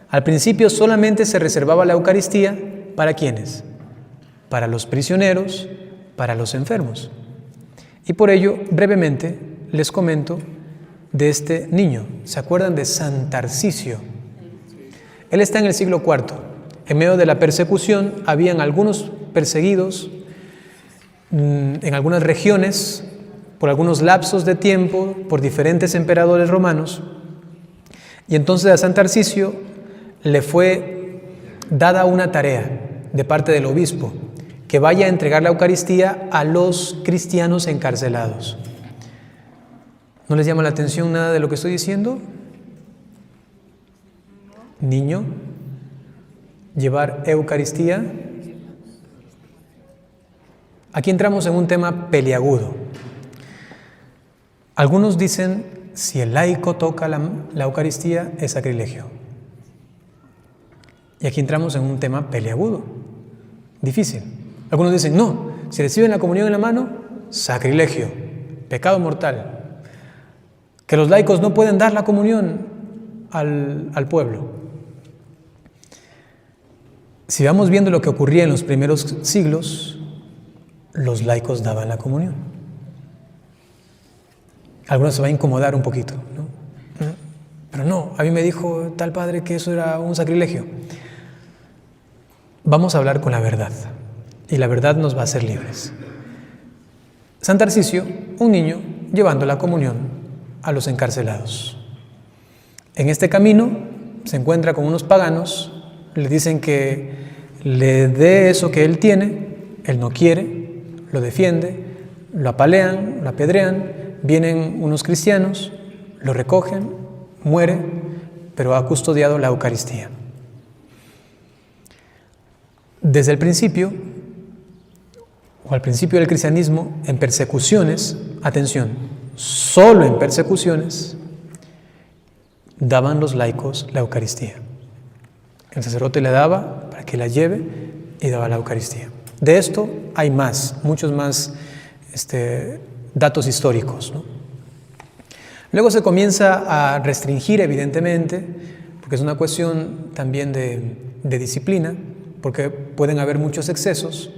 Al principio solamente se reservaba la Eucaristía ¿para quiénes? Para los prisioneros, para los enfermos. Y por ello, brevemente, les comento de este niño. ¿Se acuerdan de San Tarcisio? Él está en el siglo IV. En medio de la persecución, habían algunos perseguidos en algunas regiones, por algunos lapsos de tiempo, por diferentes emperadores romanos. Y entonces a San Tarcisio le fue dada una tarea de parte del obispo, que vaya a entregar la Eucaristía a los cristianos encarcelados. ¿No les llama la atención nada de lo que estoy diciendo? Niño, llevar Eucaristía. Aquí entramos en un tema peliagudo. Algunos dicen, si el laico toca la Eucaristía, es sacrilegio. Y aquí entramos en un tema peliagudo, difícil. Algunos dicen, no, si reciben la comunión en la mano, sacrilegio, pecado mortal. Que los laicos no pueden dar la comunión al pueblo. Si vamos viendo lo que ocurría en los primeros siglos, los laicos daban la comunión. Algunos se va a incomodar un poquito, ¿no? Pero no, a mí me dijo tal padre que eso era un sacrilegio. Vamos a hablar con la verdad. Y la verdad nos va a hacer libres. San Tarcisio, un niño llevando la comunión a los encarcelados. En este camino se encuentra con unos paganos, le dicen que le dé eso que él tiene, él no quiere, lo defiende, lo apalean, lo apedrean, vienen unos cristianos, lo recogen, muere, pero ha custodiado la Eucaristía. Desde el principio, o al principio del cristianismo, en persecuciones, atención, solo en persecuciones, daban los laicos la Eucaristía. El sacerdote le daba para que la lleve y daba la Eucaristía. De esto hay más, muchos más datos históricos, ¿no? Luego se comienza a restringir, evidentemente, porque es una cuestión también de disciplina, porque pueden haber muchos excesos.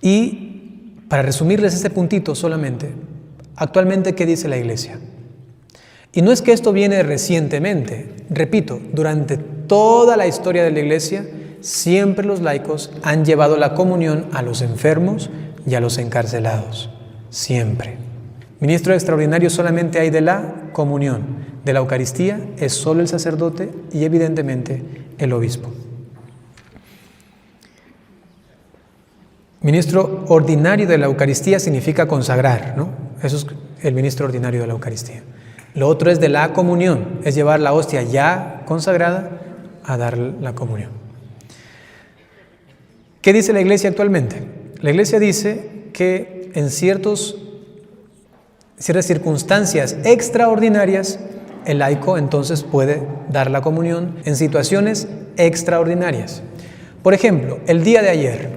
Y para resumirles este puntito solamente, actualmente, ¿qué dice la Iglesia? Y no es que esto viene recientemente, repito, durante toda la historia de la Iglesia, siempre los laicos han llevado la comunión a los enfermos y a los encarcelados, siempre. Ministro extraordinario solamente hay de la comunión, de la Eucaristía es solo el sacerdote y evidentemente el obispo. Ministro ordinario de la Eucaristía significa consagrar, ¿no? Eso es el ministro ordinario de la Eucaristía. Lo otro es de la comunión, es llevar la hostia ya consagrada a dar la comunión. ¿Qué dice la Iglesia actualmente? La Iglesia dice que en ciertas circunstancias extraordinarias, el laico entonces puede dar la comunión en situaciones extraordinarias. Por ejemplo, el día de ayer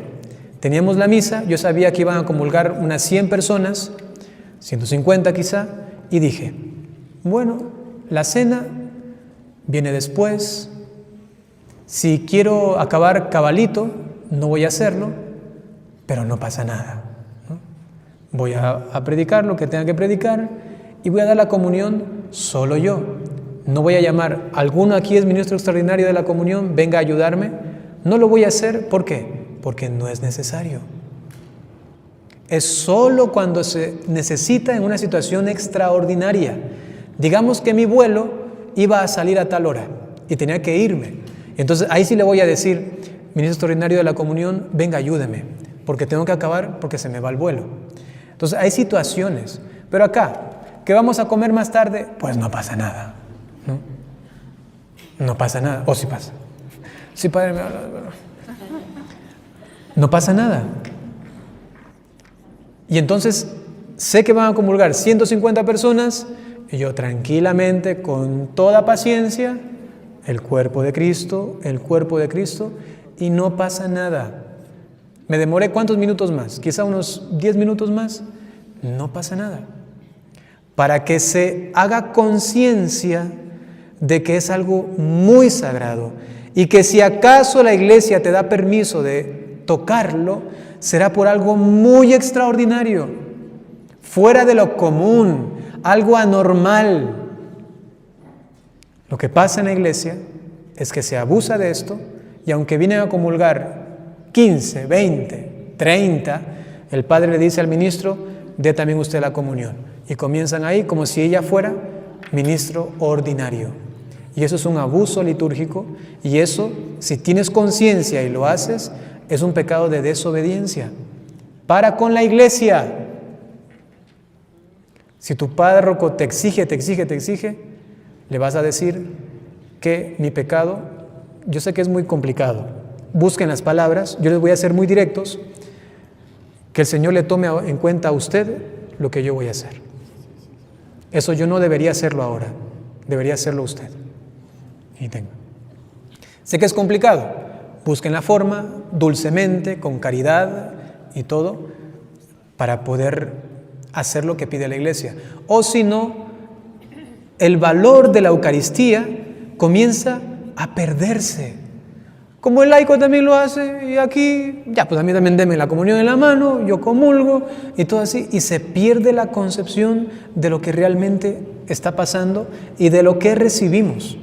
teníamos la misa, yo sabía que iban a comulgar unas 100 personas, 150 quizá, y dije, bueno, la cena viene después, si quiero acabar cabalito, no voy a hacerlo, pero no pasa nada, ¿no? Voy a predicar lo que tenga que predicar y voy a dar la comunión solo yo. No voy a llamar, alguno aquí es ministro extraordinario de la comunión, venga a ayudarme. No lo voy a hacer, ¿por qué? Porque no es necesario. Es solo cuando se necesita en una situación extraordinaria. Digamos que mi vuelo iba a salir a tal hora y tenía que irme. Entonces ahí sí le voy a decir, ministro extraordinario de la comunión, venga, ayúdeme, porque tengo que acabar porque se me va el vuelo. Entonces hay situaciones, pero acá, ¿qué vamos a comer más tarde? Pues no pasa nada, ¿no? No pasa nada, o sí pasa. Sí, padre, no pasa nada. Y entonces sé que van a comulgar 150 personas y yo tranquilamente, con toda paciencia, el cuerpo de Cristo, y no pasa nada. Me demoré ¿cuántos minutos más? Quizá unos 10 minutos más. No pasa nada. Para que se haga conciencia de que es algo muy sagrado y que si acaso la Iglesia te da permiso de tocarlo, será por algo muy extraordinario, fuera de lo común, algo anormal. Lo que pasa en la Iglesia es que se abusa de esto y aunque vienen a comulgar 15, 20, 30, el padre le dice al ministro, dé también usted la comunión. Y comienzan ahí como si ella fuera ministro ordinario. Y eso es un abuso litúrgico y eso, si tienes conciencia y lo haces, es un pecado de desobediencia para con la Iglesia. Si tu párroco te exige, le vas a decir que mi pecado, yo sé que es muy complicado, busquen las palabras, yo les voy a ser muy directos, que el Señor le tome en cuenta a usted lo que yo voy a hacer. Eso yo no debería hacerlo ahora, debería hacerlo usted. Y tenga. Sé que es complicado, busquen la forma, dulcemente, con caridad y todo, para poder hacer lo que pide la Iglesia. O si no, el valor de la Eucaristía comienza a perderse. Como el laico también lo hace, y aquí, ya, pues a mí también denme la comunión en la mano, yo comulgo, y todo así, y se pierde la concepción de lo que realmente está pasando y de lo que recibimos.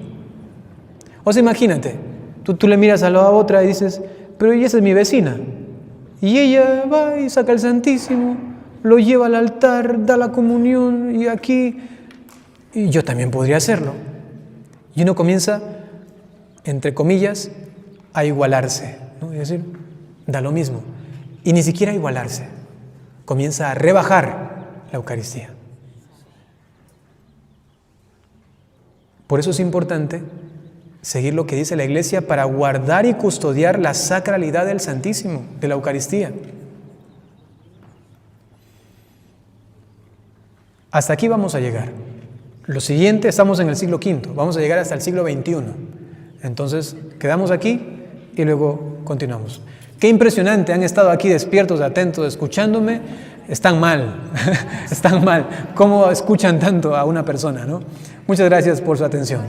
O sea, imagínate, tú le miras a la otra y dices, pero esa es mi vecina, y ella va y saca el Santísimo, lo lleva al altar, da la comunión, y aquí, y yo también podría hacerlo. Y uno comienza, entre comillas, a igualarse, ¿no? Es decir, da lo mismo. Y ni siquiera a igualarse. Comienza a rebajar la Eucaristía. Por eso es importante seguir lo que dice la Iglesia para guardar y custodiar la sacralidad del Santísimo, de la Eucaristía. Hasta aquí vamos a llegar. Lo siguiente, estamos en el siglo V, vamos a llegar hasta el siglo XXI. Entonces, quedamos aquí y luego continuamos. Qué impresionante, han estado aquí despiertos, atentos, escuchándome. Están mal, están mal. ¿Cómo escuchan tanto a una persona, no? Muchas gracias por su atención.